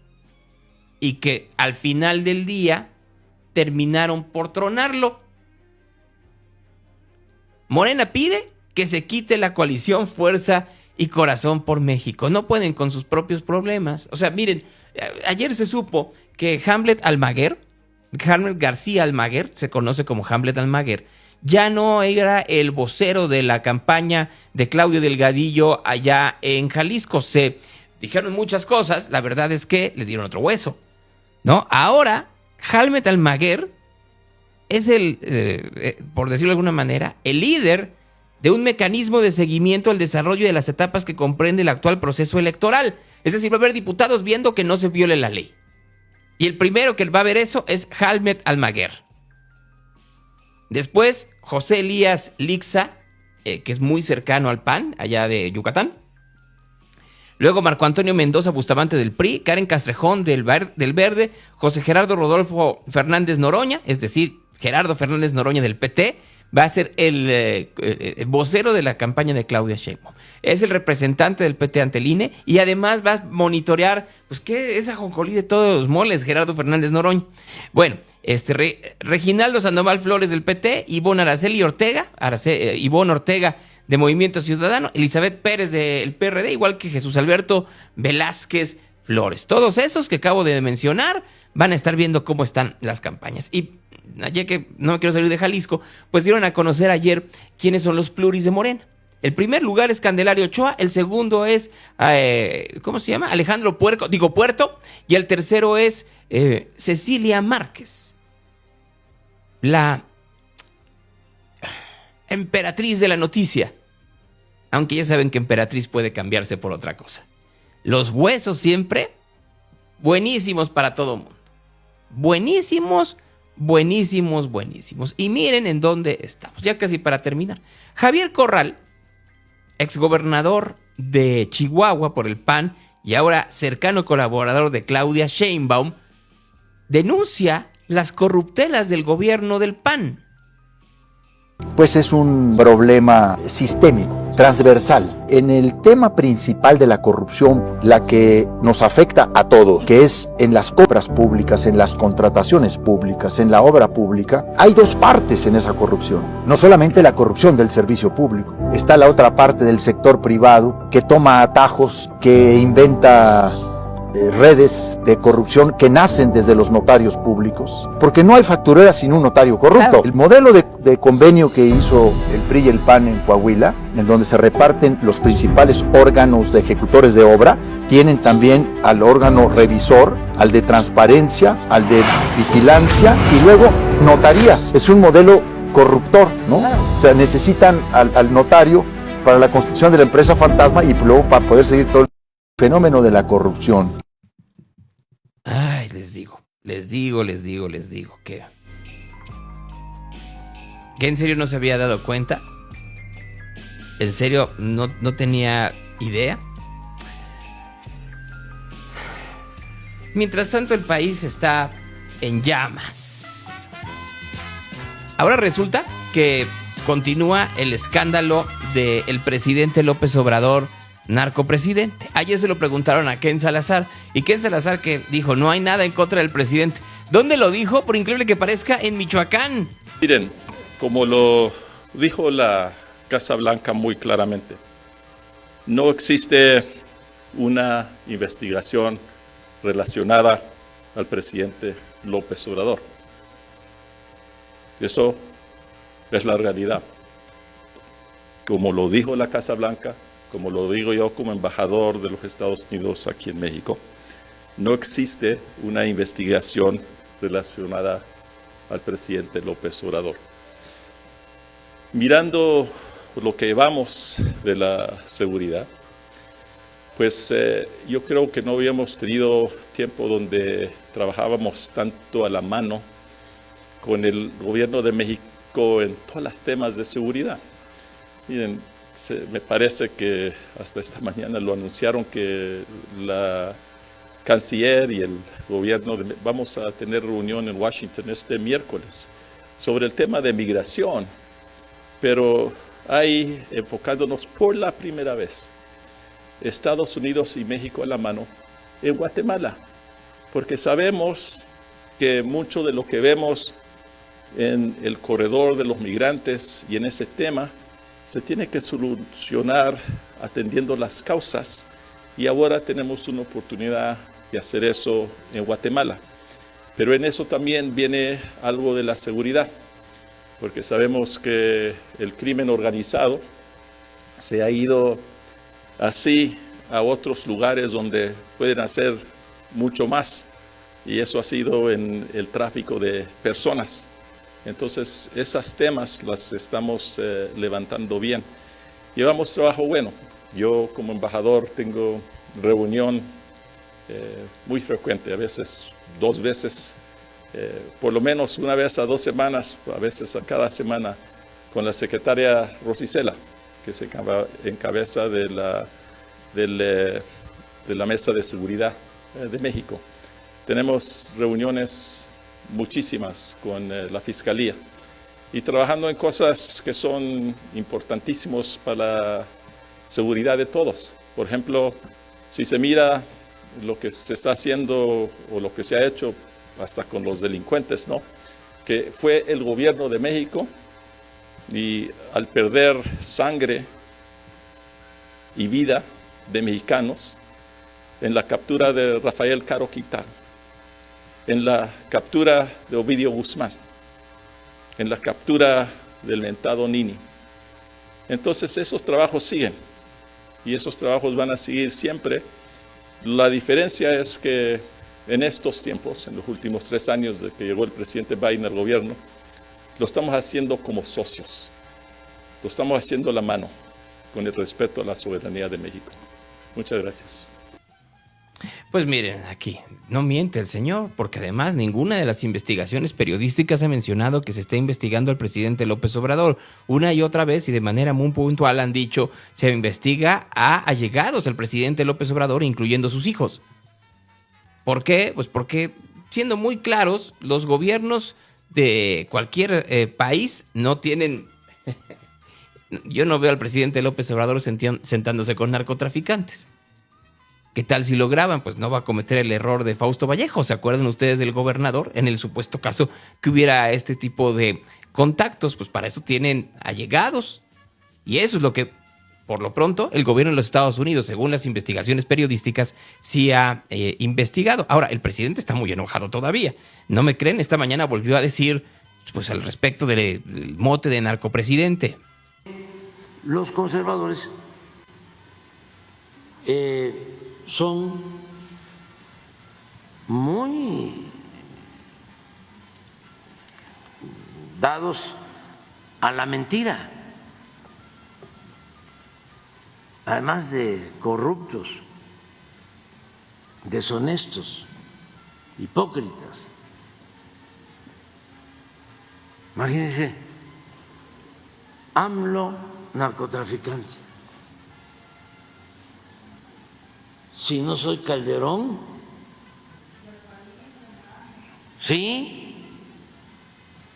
y que al final del día terminaron por tronarlo. Morena pide que se quite la coalición Fuerza y Corazón por México. No pueden con sus propios problemas. O sea, miren, ayer se supo que Hamlet García Almaguer, se conoce como Hamlet Almaguer, ya no era el vocero de la campaña de Claudio Delgadillo allá en Jalisco. Se dijeron muchas cosas, la verdad es que le dieron otro hueso, ¿no? Ahora, Hamlet Almaguer es por decirlo de alguna manera, el líder de un mecanismo de seguimiento al desarrollo de las etapas que comprende el actual proceso electoral. Es decir, va a haber diputados viendo que no se viole la ley. Y el primero que va a ver eso es Hamlet Almaguer. Después, José Elías Lixa, que es muy cercano al PAN, allá de Yucatán. Luego Marco Antonio Mendoza Bustamante del PRI, Karen Castrejón del Verde, José Gerardo Rodolfo Fernández Noroña, es decir, Gerardo Fernández Noroña del PT, va a ser el vocero de la campaña de Claudia Sheinbaum. Es el representante del PT ante el INE y además va a monitorear, pues, ¿qué es ajonjolí de todos los moles, Gerardo Fernández Noroña? Bueno, Reginaldo Sandoval Flores del PT, Ivonne Ortega de Movimiento Ciudadano, Elizabeth Pérez del PRD, igual que Jesús Alberto Velázquez Flores. Todos esos que acabo de mencionar van a estar viendo cómo están las campañas. Y ya que no me quiero salir de Jalisco, pues dieron a conocer ayer quiénes son los pluris de Morena. El primer lugar es Candelario Ochoa, el segundo es, ¿cómo se llama? Alejandro Puerto, y el tercero es Cecilia Márquez, la emperatriz de la noticia. Aunque ya saben que emperatriz puede cambiarse por otra cosa. Los huesos siempre buenísimos para todo mundo. Buenísimos. Y miren en dónde estamos. Ya casi para terminar. Javier Corral, exgobernador de Chihuahua por el PAN y ahora cercano colaborador de Claudia Sheinbaum, denuncia las corruptelas del gobierno del PAN. Pues es un problema sistémico, transversal. En el tema principal de la corrupción, la que nos afecta a todos, que es en las compras públicas, en las contrataciones públicas, en la obra pública, hay dos partes en esa corrupción. No solamente la corrupción del servicio público, está la otra parte del sector privado que toma atajos, que inventa redes de corrupción que nacen desde los notarios públicos, porque no hay facturera sin un notario corrupto. Claro. El modelo de convenio que hizo el PRI y el PAN en Coahuila, en donde se reparten los principales órganos de ejecutores de obra, tienen también al órgano revisor, al de transparencia, al de vigilancia y luego notarías. Es un modelo corruptor, ¿no? Claro. O sea, necesitan al notario para la constitución de la empresa fantasma y luego para poder seguir todo el fenómeno de la corrupción. Ay, les digo que en serio no se había dado cuenta. En serio no tenía idea. Mientras tanto el país está en llamas. Ahora resulta que continúa el escándalo del presidente López Obrador, narcopresidente. Ayer se lo preguntaron a Ken Salazar, y Ken Salazar, que dijo no hay nada en contra del presidente, ¿Dónde lo dijo? Por increíble que parezca, en Michoacán. Miren, como lo dijo la Casa Blanca muy claramente, no existe una investigación relacionada al presidente López Obrador. Eso es la realidad. Como lo dijo la Casa Blanca, como lo digo yo como embajador de los Estados Unidos aquí en México, no existe una investigación relacionada al presidente López Obrador. Mirando lo que llevamos de la seguridad, pues yo creo que no habíamos tenido tiempo donde trabajábamos tanto a la mano con el gobierno de México en todos los temas de seguridad. Miren, me parece que hasta esta mañana lo anunciaron que la canciller y el gobierno vamos a tener reunión en Washington este miércoles sobre el tema de migración, pero ahí enfocándonos por la primera vez Estados Unidos y México a la mano en Guatemala, porque sabemos que mucho de lo que vemos en el corredor de los migrantes y en ese tema se tiene que solucionar atendiendo las causas, y ahora tenemos una oportunidad de hacer eso en Guatemala. Pero en eso también viene algo de la seguridad, porque sabemos que el crimen organizado se ha ido así a otros lugares donde pueden hacer mucho más, y eso ha sido en el tráfico de personas. Entonces, esos temas las estamos levantando bien. Llevamos trabajo bueno. Yo como embajador tengo reunión muy frecuente, a veces 2 veces, por lo menos una vez a 2 semanas, a veces a cada semana, con la secretaria Rosicela, que se encabeza de la Mesa de Seguridad de México. Tenemos reuniones muchísimas con la Fiscalía y trabajando en cosas que son importantísimos para la seguridad de todos. Por ejemplo, si se mira lo que se está haciendo o lo que se ha hecho hasta con los delincuentes, ¿no? Que fue el gobierno de México, y al perder sangre y vida de mexicanos en la captura de Rafael Caro Quintana, en la captura de Ovidio Guzmán, en la captura del mentado Nini. Entonces esos trabajos siguen y esos trabajos van a seguir siempre. La diferencia es que en estos tiempos, en los últimos 3 años de que llegó el presidente Biden al gobierno, lo estamos haciendo como socios, lo estamos haciendo a la mano, con el respeto a la soberanía de México. Muchas gracias. Pues miren, aquí no miente el señor, porque además ninguna de las investigaciones periodísticas ha mencionado que se está investigando al presidente López Obrador. Una y otra vez y de manera muy puntual han dicho, se investiga a allegados del presidente López Obrador, incluyendo sus hijos. ¿Por qué? Pues porque, siendo muy claros, los gobiernos de cualquier país no tienen... Yo no veo al presidente López Obrador sentándose con narcotraficantes. ¿Qué tal si lo graban? Pues no va a cometer el error de Fausto Vallejo. ¿Se acuerdan ustedes del gobernador? En el supuesto caso que hubiera este tipo de contactos, pues para eso tienen allegados. Y eso es lo que, por lo pronto, el gobierno de los Estados Unidos, según las investigaciones periodísticas, sí ha investigado. Ahora, el presidente está muy enojado todavía. ¿No me creen? Esta mañana volvió a decir, pues al respecto del mote de narcopresidente. Los conservadores son muy dados a la mentira, además de corruptos, deshonestos, hipócritas. Imagínense, AMLO, narcotraficante. Si no soy Calderón, sí,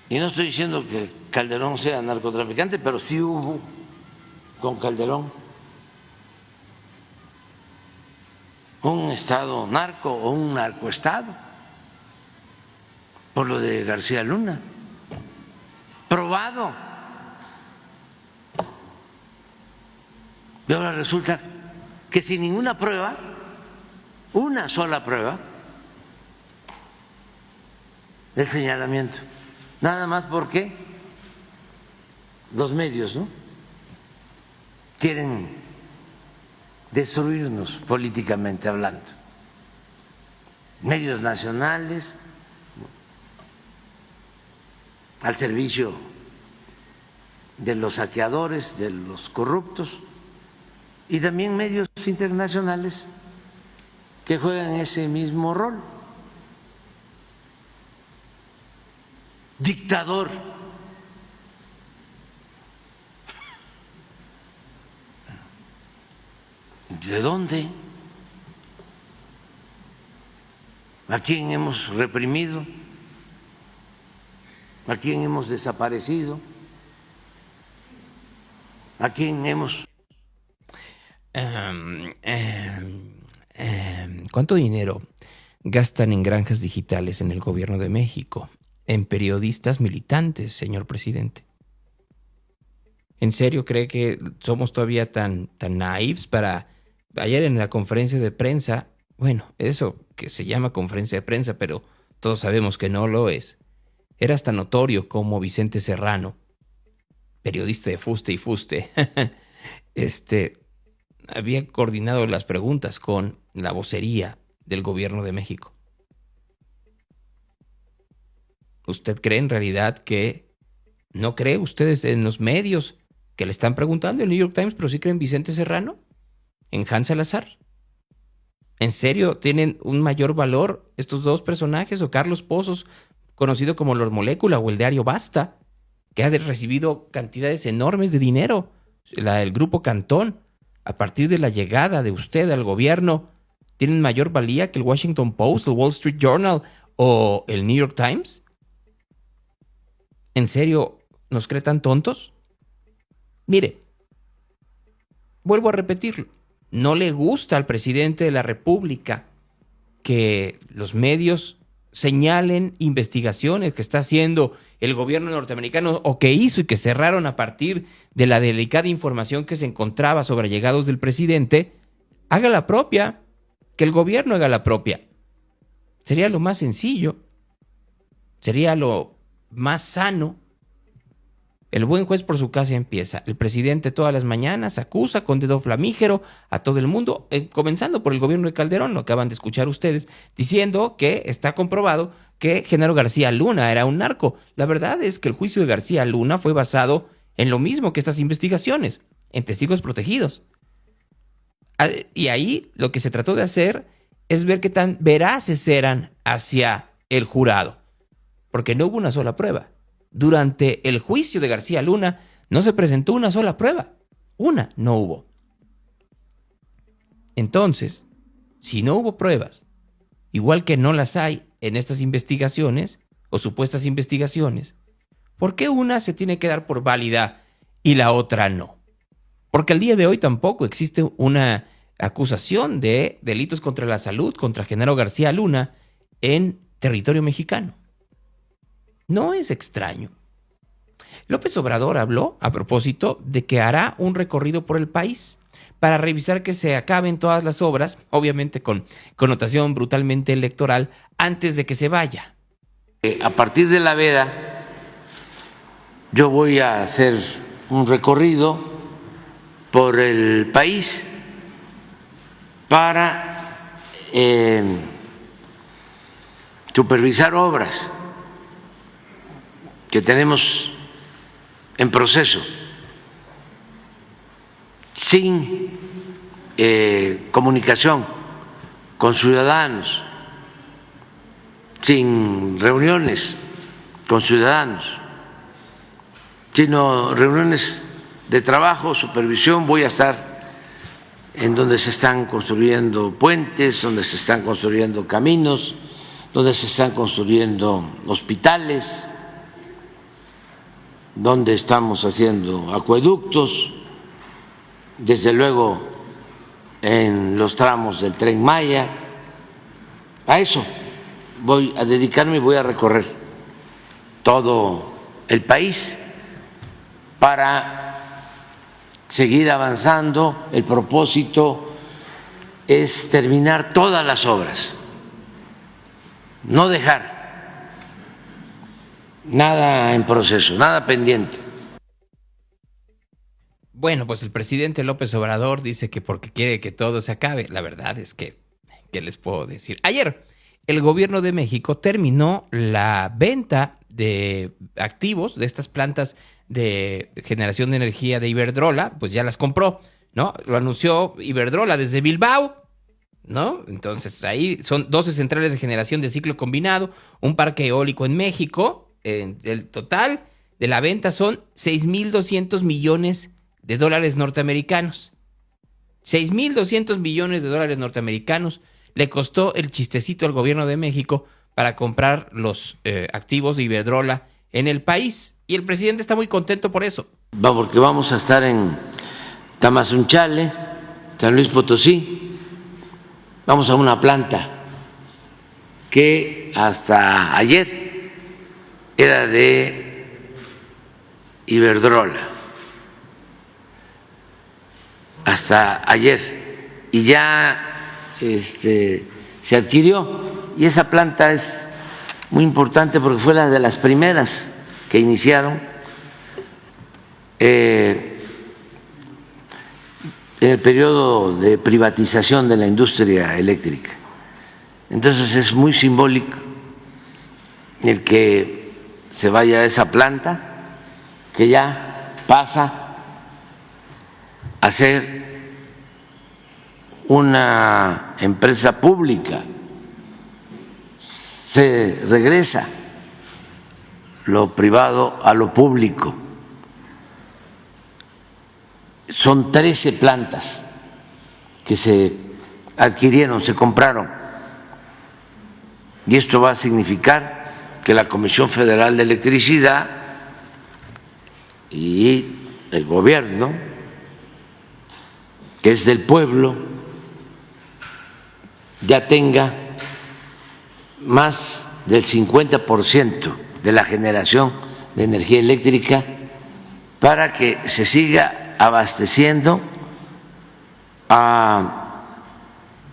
y no estoy diciendo que Calderón sea narcotraficante, pero sí hubo con Calderón un estado narco o un narcoestado. por lo de García Luna. Probado. Y ahora resulta que sin ninguna prueba, una sola prueba, del señalamiento, nada más porque los medios, ¿no?, quieren destruirnos políticamente hablando. Medios nacionales al servicio de los saqueadores, de los corruptos, y también medios internacionales que juegan ese mismo rol. Dictador. ¿De dónde? ¿A quién hemos reprimido? ¿A quién hemos desaparecido? ¿A quién hemos...? ¿Cuánto dinero gastan en granjas digitales en el gobierno de México? En periodistas militantes, señor presidente. ¿En serio cree que somos todavía tan naifs para... Ayer en la conferencia de prensa, bueno, eso que se llama conferencia de prensa, pero todos sabemos que no lo es. Era hasta notorio como Vicente Serrano, periodista de Fuste y Fuste, había coordinado las preguntas con la vocería del gobierno de México. ¿Usted cree en realidad que... ¿No cree ustedes en los medios que le están preguntando el New York Times, pero sí creen en Vicente Serrano? ¿En Hans Salazar? ¿En serio tienen un mayor valor estos dos personajes? ¿O Carlos Pozos, conocido como Los Molécula, o el diario Basta, que ha recibido cantidades enormes de dinero? El grupo Cantón, a partir de la llegada de usted al gobierno, ¿tienen mayor valía que el Washington Post, el Wall Street Journal o el New York Times? ¿En serio nos cree tan tontos? Mire, vuelvo a repetirlo. No le gusta al presidente de la República que los medios señalen investigaciones que está haciendo el gobierno norteamericano o que hizo y que cerraron a partir de la delicada información que se encontraba sobre allegados del presidente. Haga la propia, que el gobierno haga la propia. Sería lo más sencillo, sería lo más sano. El buen juez por su casa empieza. El presidente todas las mañanas acusa con dedo flamígero a todo el mundo, comenzando por el gobierno de Calderón, lo acaban de escuchar ustedes, diciendo que está comprobado que Genaro García Luna era un narco. La verdad es que el juicio de García Luna fue basado en lo mismo que estas investigaciones, en testigos protegidos. Y ahí lo que se trató de hacer es ver qué tan veraces eran hacia el jurado, porque no hubo una sola prueba. Durante el juicio de García Luna no se presentó una sola prueba. Una no hubo. Entonces, si no hubo pruebas, igual que no las hay en estas investigaciones o supuestas investigaciones, ¿por qué una se tiene que dar por válida y la otra no? Porque al día de hoy tampoco existe una acusación de delitos contra la salud contra Genaro García Luna en territorio mexicano. No es extraño. López Obrador habló a propósito de que hará un recorrido por el país para revisar que se acaben todas las obras, obviamente con connotación brutalmente electoral, antes de que se vaya. A partir de la veda, yo voy a hacer un recorrido por el país para supervisar obras que tenemos en proceso, sin comunicación con ciudadanos, sin reuniones con ciudadanos, sino reuniones de trabajo, supervisión. Voy a estar en donde se están construyendo puentes, donde se están construyendo caminos, donde se están construyendo hospitales, donde estamos haciendo acueductos, desde luego en los tramos del Tren Maya. A eso voy a dedicarme y voy a recorrer todo el país para seguir avanzando. El propósito es terminar todas las obras, no dejar nada en proceso, nada pendiente. Bueno, pues el presidente López Obrador dice que porque quiere que todo se acabe. La verdad es que, ¿qué les puedo decir? Ayer, el gobierno de México terminó la venta de activos de estas plantas de generación de energía de Iberdrola, pues ya las compró, ¿no? Lo anunció Iberdrola desde Bilbao, ¿no? Entonces ahí son 12 centrales de generación de ciclo combinado, un parque eólico en México. El total de la venta son 6.200 millones de dólares norteamericanos. 6.200 millones de dólares norteamericanos le costó el chistecito al gobierno de México para comprar los activos de Iberdrola en el país. Y el presidente está muy contento por eso. Porque vamos a estar en Tamazunchale, San Luis Potosí. Vamos a una planta que hasta ayer era de Iberdrola. Hasta ayer. Y ya se adquirió. Y esa planta es muy importante porque fue la de las primeras que iniciaron en el periodo de privatización de la industria eléctrica. Entonces es muy simbólico el que se vaya a esa planta, que ya pasa a ser una empresa pública. Se regresa lo privado a lo público. Son 13 plantas que se adquirieron, se compraron. Y esto va a significar que la Comisión Federal de Electricidad y el gobierno, que es del pueblo, ya tenga más del 50% de la generación de energía eléctrica para que se siga abasteciendo a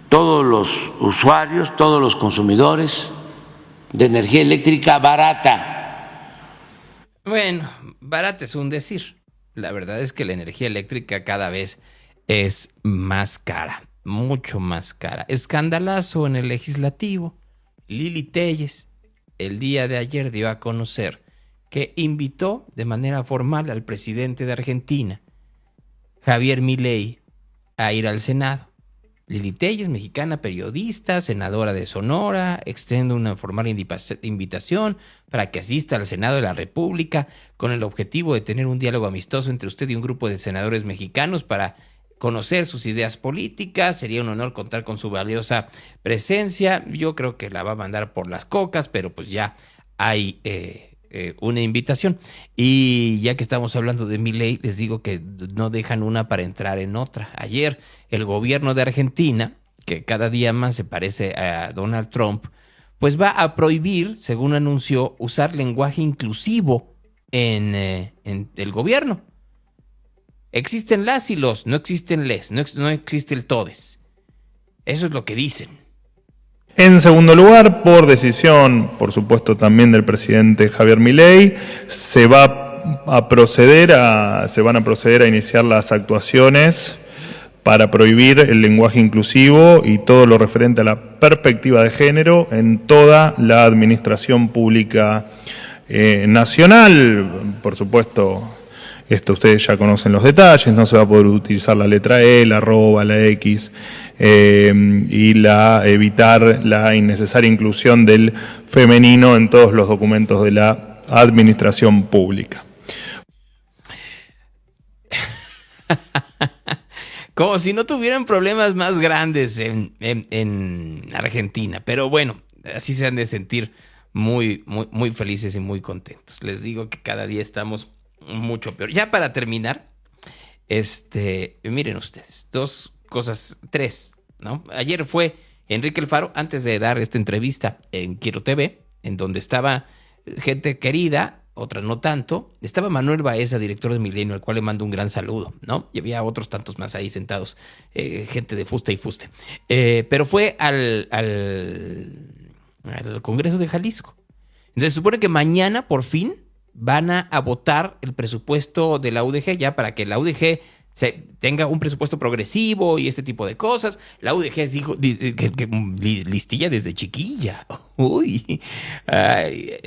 todos los usuarios, todos los consumidores de energía eléctrica barata. Bueno, barata es un decir. La verdad es que la energía eléctrica cada vez es más cara, mucho más cara. Escandalazo en el legislativo. Lili Téllez el día de ayer dio a conocer que invitó de manera formal al presidente de Argentina, Javier Milei, a ir al Senado. Lili Téllez, mexicana, periodista, senadora de Sonora, extiende una formal invitación para que asista al Senado de la República con el objetivo de tener un diálogo amistoso entre usted y un grupo de senadores mexicanos para conocer sus ideas políticas. Sería un honor contar con su valiosa presencia. Yo creo que la va a mandar por las cocas, pero pues ya hay una invitación. Y ya que estamos hablando de Milei, les digo que no dejan una para entrar en otra. Ayer el gobierno de Argentina, que cada día más se parece a Donald Trump, pues va a prohibir, según anunció, usar lenguaje inclusivo en el gobierno. Existen las y los, no existen les, no existe el todes. Eso es lo que dicen. En segundo lugar, por decisión, por supuesto, también del presidente Javier Milei, se van a proceder a iniciar las actuaciones para prohibir el lenguaje inclusivo y todo lo referente a la perspectiva de género en toda la administración pública nacional. Por supuesto, esto ustedes ya conocen los detalles, no se va a poder utilizar la letra E, la arroba, la X y evitar la innecesaria inclusión del femenino en todos los documentos de la administración pública. Como si no tuvieran problemas más grandes en Argentina. Pero bueno, así se han de sentir muy, muy, muy felices y muy contentos. Les digo que cada día estamos mucho peor. Ya para terminar, miren ustedes, tres, ¿no? Ayer fue Enrique Alfaro, antes de dar esta entrevista en Quiero TV, en donde estaba gente querida, otras no tanto. Estaba Manuel Baeza, director de Milenio, al cual le mando un gran saludo, ¿no? Y había otros tantos más ahí sentados, gente de fuste y fuste. Pero fue al Congreso de Jalisco. Entonces se supone que mañana, por fin, van a votar el presupuesto de la UDG, ya para que la UDG tenga un presupuesto progresivo y este tipo de cosas. La UDG dijo que listilla desde chiquilla. Uy,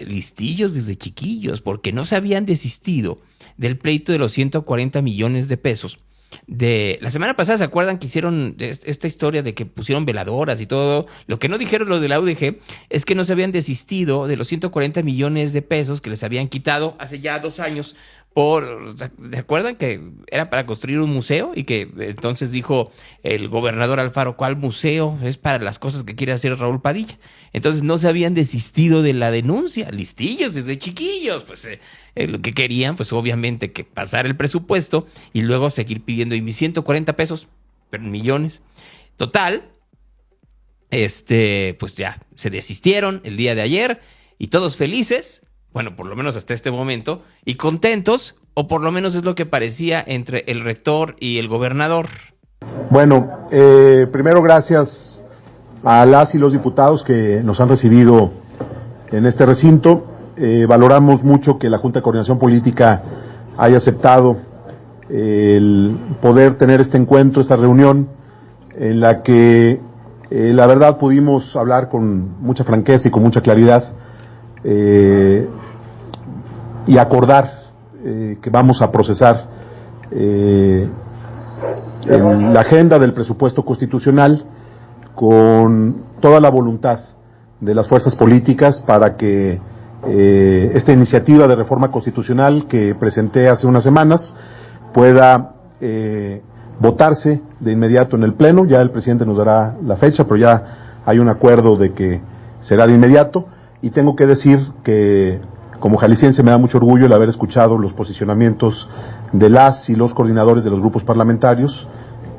listillos desde chiquillos, porque no se habían desistido del pleito de los 140 millones de pesos. De la semana pasada, ¿se acuerdan que hicieron esta historia de que pusieron veladoras y todo? Lo que no dijeron los de la UDG es que no se habían desistido de los 140 millones de pesos que les habían quitado hace ya 2 años ¿se acuerdan que era para construir un museo? Y que entonces dijo el gobernador Alfaro, ¿cuál museo? Es para las cosas que quiere hacer Raúl Padilla. Entonces no se habían desistido de la denuncia, listillos desde chiquillos, pues lo que querían, pues obviamente que pasar el presupuesto y luego seguir pidiendo, y mis 140 pesos, pero millones. Total, pues ya se desistieron el día de ayer y todos felices. Bueno, por lo menos hasta este momento, y contentos, o por lo menos es lo que parecía entre el rector y el gobernador. Bueno, primero gracias a las y los diputados que nos han recibido en este recinto. Valoramos mucho que la Junta de Coordinación Política haya aceptado el poder tener este encuentro, esta reunión, en la que la verdad pudimos hablar con mucha franqueza y con mucha claridad. Y acordar que vamos a procesar la agenda del presupuesto constitucional con toda la voluntad de las fuerzas políticas para que esta iniciativa de reforma constitucional que presenté hace unas semanas pueda votarse de inmediato en el Pleno. Ya el presidente nos dará la fecha, pero ya hay un acuerdo de que será de inmediato. Y tengo que decir que como jalisciense me da mucho orgullo el haber escuchado los posicionamientos de las y los coordinadores de los grupos parlamentarios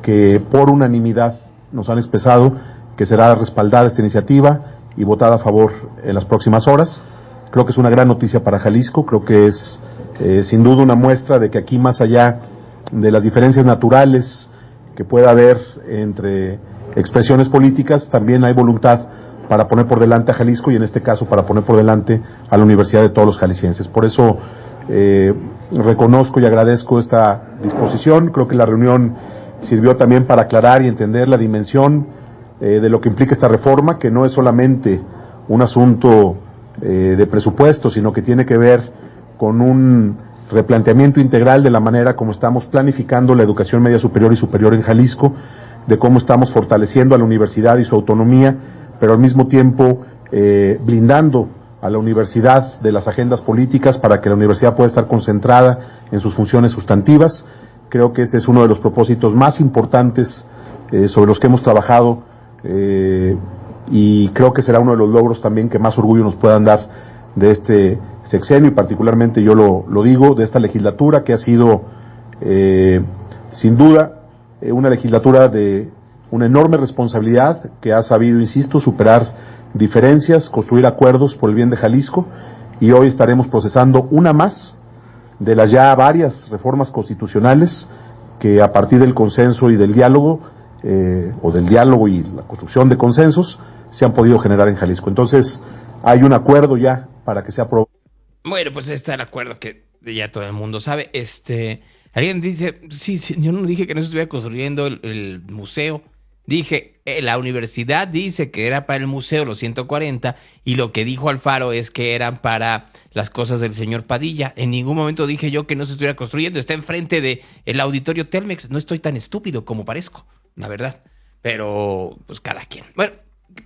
que por unanimidad nos han expresado que será respaldada esta iniciativa y votada a favor en las próximas horas. Creo que es una gran noticia para Jalisco, creo que es sin duda una muestra de que aquí, más allá de las diferencias naturales que pueda haber entre expresiones políticas, también hay voluntad para poner por delante a Jalisco y en este caso para poner por delante a la universidad de todos los jaliscienses. Por eso reconozco y agradezco esta disposición. Creo que la reunión sirvió también para aclarar y entender la dimensión de lo que implica esta reforma, que no es solamente un asunto de presupuesto, sino que tiene que ver con un replanteamiento integral de la manera como estamos planificando la educación media superior y superior en Jalisco, de cómo estamos fortaleciendo a la universidad y su autonomía, pero al mismo tiempo blindando a la universidad de las agendas políticas para que la universidad pueda estar concentrada en sus funciones sustantivas. Creo que ese es uno de los propósitos más importantes sobre los que hemos trabajado y creo que será uno de los logros también que más orgullo nos puedan dar de este sexenio, y particularmente yo lo digo, de esta legislatura que ha sido sin duda una legislatura de una enorme responsabilidad, que ha sabido, insisto, superar diferencias, construir acuerdos por el bien de Jalisco, y hoy estaremos procesando una más de las ya varias reformas constitucionales que a partir del consenso y del diálogo, o del diálogo y la construcción de consensos, se han podido generar en Jalisco. Entonces, hay un acuerdo ya para que sea aprobado. Bueno, pues está el acuerdo que ya todo el mundo sabe. Alguien dice, sí, yo no dije que no se estuviera construyendo el museo. Dije, la universidad dice que era para el museo los 140 y lo que dijo Alfaro es que eran para las cosas del señor Padilla. En ningún momento dije yo que no se estuviera construyendo. Está enfrente del auditorio Telmex. No estoy tan estúpido como parezco, la verdad. Pero, pues cada quien. Bueno,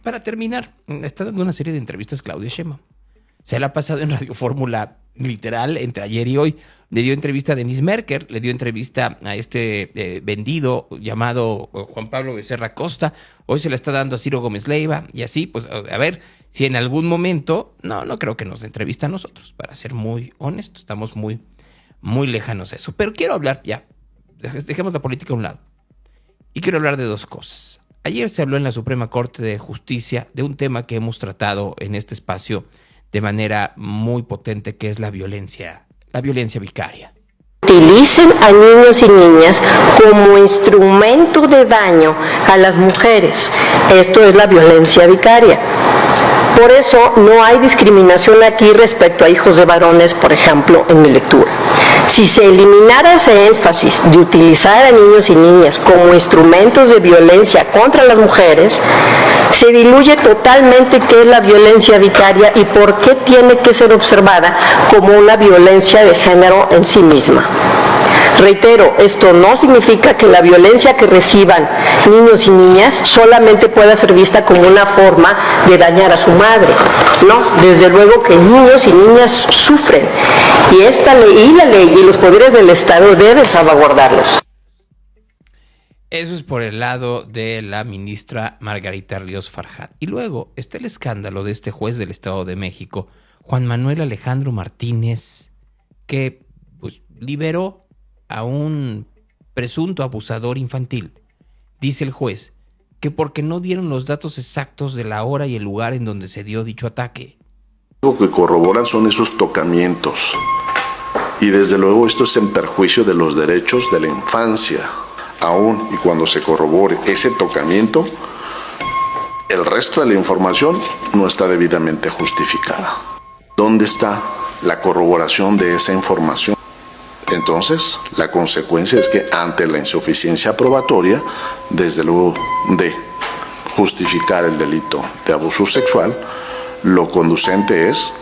para terminar, está dando una serie de entrevistas Claudia Sheinbaum. Se la ha pasado en Radio Fórmula, literal, entre ayer y hoy. Le dio entrevista a Denise Merker, le dio entrevista a este vendido llamado Juan Pablo Becerra Costa. Hoy se la está dando a Ciro Gómez Leiva. Y así, pues, a ver si en algún momento... No creo que nos dé entrevista a nosotros, para ser muy honestos. Estamos muy, muy lejanos a eso. Pero quiero hablar, ya, dejemos la política a un lado. Y quiero hablar de dos cosas. Ayer se habló en la Suprema Corte de Justicia de un tema que hemos tratado en este espacio de manera muy potente, que es la violencia vicaria. Utilicen a niños y niñas como instrumento de daño a las mujeres. Esto es la violencia vicaria. Por eso no hay discriminación aquí respecto a hijos de varones, por ejemplo, en mi lectura. Si se eliminara ese énfasis de utilizar a niños y niñas como instrumentos de violencia contra las mujeres, se diluye totalmente qué es la violencia vicaria y por qué tiene que ser observada como una violencia de género en sí misma. Reitero, esto no significa que la violencia que reciban niños y niñas solamente pueda ser vista como una forma de dañar a su madre. No, desde luego que niños y niñas sufren y esta ley y la ley y los poderes del Estado deben salvaguardarlos. Eso es por el lado de la ministra Margarita Ríos Farjat. Y luego está el escándalo de este juez del Estado de México, Juan Manuel Alejandro Martínez, que pues, liberó a un presunto abusador infantil. Dice el juez que porque no dieron los datos exactos de la hora y el lugar en donde se dio dicho ataque. Lo que corroboran son esos tocamientos y desde luego esto es en perjuicio de los derechos de la infancia. Aún y cuando se corrobore ese tocamiento, el resto de la información no está debidamente justificada. ¿Dónde está la corroboración de esa información? Entonces, la consecuencia es que ante la insuficiencia probatoria, desde luego de justificar el delito de abuso sexual, lo conducente es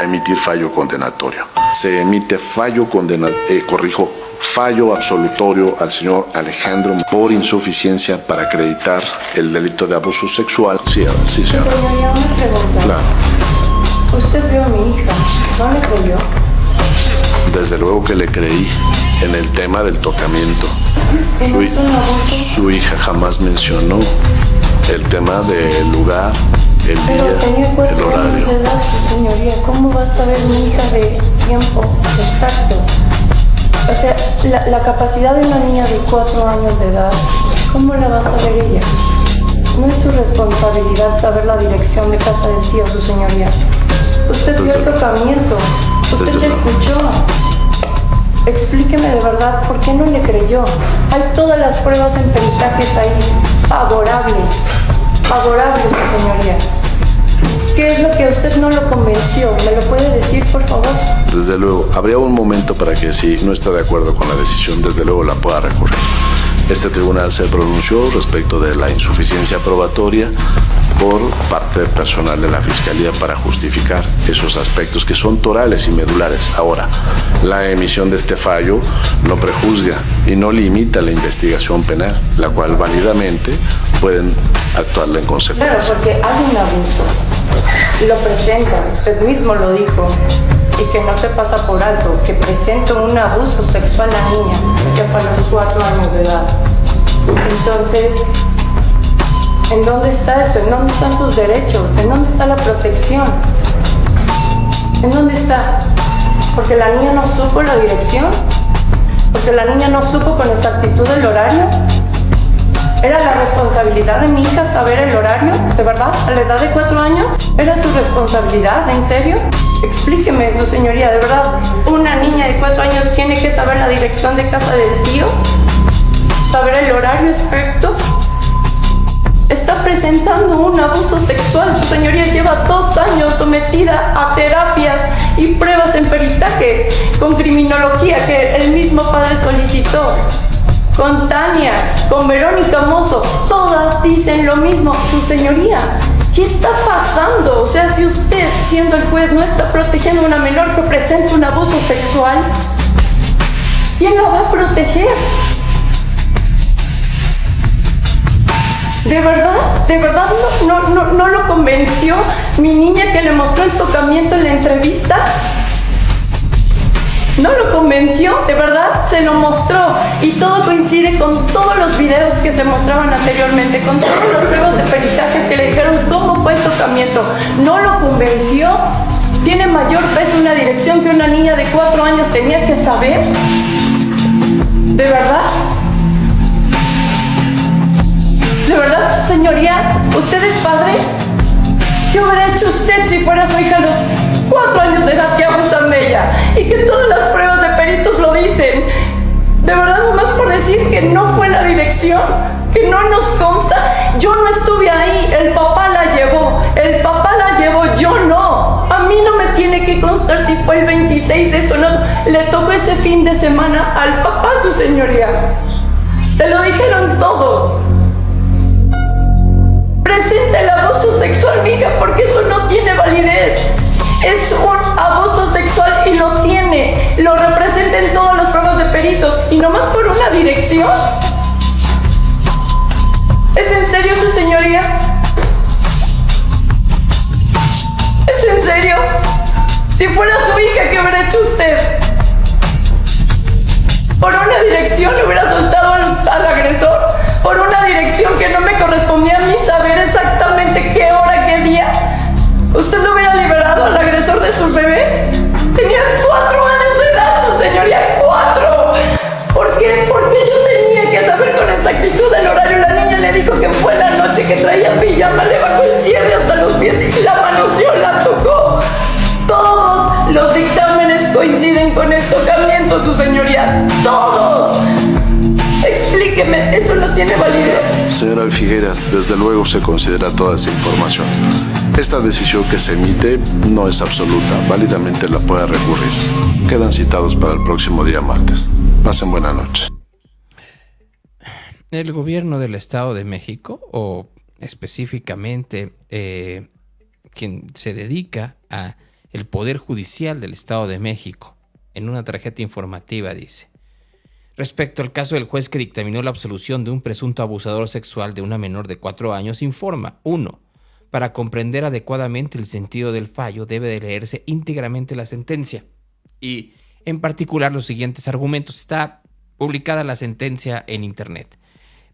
emitir fallo condenatorio. Se emite fallo fallo absolutorio al señor Alejandro por insuficiencia para acreditar el delito de abuso sexual. Sí, señora. Señoría, una pregunta. Claro. Usted vio a mi hija, ¿no le creyó? Desde luego que le creí en el tema del tocamiento. Su hija jamás mencionó el tema del lugar, el día, el horario. De edad, su señoría, ¿cómo va a saber mi hija de tiempo exacto? O sea, la capacidad de una niña de 4 años de edad, ¿cómo la va a saber ella? No es su responsabilidad saber la dirección de casa del tío, su señoría. Usted vio el tocamiento, usted le escuchó. Explíqueme de verdad por qué no le creyó. Hay todas las pruebas en peritajes ahí, favorables, su señoría. ¿Qué es lo que usted no lo convenció? ¿Me lo puede decir, por favor? Desde luego, habría un momento para que si no está de acuerdo con la decisión, desde luego la pueda recurrir. Este tribunal se pronunció respecto de la insuficiencia probatoria por parte del personal de la Fiscalía para justificar esos aspectos que son torales y medulares. Ahora, la emisión de este fallo no prejuzga y no limita la investigación penal, la cual válidamente pueden actuarla en consecuencia. Claro, porque hay un abuso. Lo presenta, usted mismo lo dijo, y que no se pasa por alto, que presenta un abuso sexual a la niña, que fue a los 4 años de edad. Entonces, ¿en dónde está eso? ¿En dónde están sus derechos? ¿En dónde está la protección? ¿En dónde está? ¿Porque la niña no supo la dirección? ¿Porque la niña no supo con exactitud el horario? ¿Era la responsabilidad de mi hija saber el horario? ¿De verdad? ¿A la edad de 4 años? ¿Era su responsabilidad? ¿En serio? Explíqueme eso, señoría. ¿De verdad una niña de 4 años tiene que saber la dirección de casa del tío? ¿Saber el horario exacto? Está presentando un abuso sexual. Su señoría lleva 2 años sometida a terapias y pruebas en peritajes con criminología que el mismo padre solicitó. Con Tania, con Verónica Mozo, todas dicen lo mismo. Su señoría, ¿qué está pasando? O sea, si usted, siendo el juez, no está protegiendo a una menor que presenta un abuso sexual, ¿quién la va a proteger? ¿De verdad no lo convenció mi niña que le mostró el tocamiento en la entrevista? ¿No lo convenció? ¿De verdad? Se lo mostró. Y todo coincide con todos los videos que se mostraban anteriormente, con todas las pruebas de peritajes que le dijeron cómo fue el tocamiento. ¿No lo convenció? ¿Tiene mayor peso una dirección que una niña de 4 años tenía que saber? ¿De verdad? ¿De verdad, su señoría? ¿Usted es padre? ¿Qué hubiera hecho usted si fuera su hija a los 4 años de edad que abusan de ella? Y que todas las pruebas de peritos lo dicen. De verdad, nomás por decir que no fue la dirección, que no nos consta. Yo no estuve ahí, el papá la llevó, yo no. A mí no me tiene que constar si fue el 26 de esto o no. Le tocó ese fin de semana al papá, su señoría. Se lo dijeron todos. Presente el abuso sexual, mija, porque eso no tiene validez. Es un abuso sexual y lo tiene. Lo representan todas las pruebas de peritos. Y nomás por una dirección. ¿Es en serio, su señoría? ¿Es en serio? Si fuera su hija, ¿qué hubiera hecho usted? Por una dirección le hubiera soltado al agresor. Por una dirección que no me correspondía a mí saber exactamente qué hora, qué día. ¿Usted lo hubiera liberado al agresor de su bebé? Tenía 4 años de edad, su señoría, 4. ¿Por qué? Porque yo tenía que saber con exactitud el horario. La niña le dijo que fue la noche que traía pijama, le bajó el cierre hasta los pies y la manoseó, la tocó. Todos los dictámenes coinciden con el tocamiento, su señoría. ¡Todos! Explíqueme, ¿eso no tiene validez? Señora Figueras, desde luego se considera toda esa información. Esta decisión que se emite no es absoluta, válidamente la puede recurrir. Quedan citados para el próximo día martes. Pasen buena noche. El gobierno del Estado de México, o específicamente quien se dedica a el Poder Judicial del Estado de México, en una tarjeta informativa dice: respecto al caso del juez que dictaminó la absolución de un presunto abusador sexual de una menor de 4 años, informa: 1. Para comprender adecuadamente el sentido del fallo, debe de leerse íntegramente la sentencia. Y, en particular, los siguientes argumentos. Está publicada la sentencia en internet.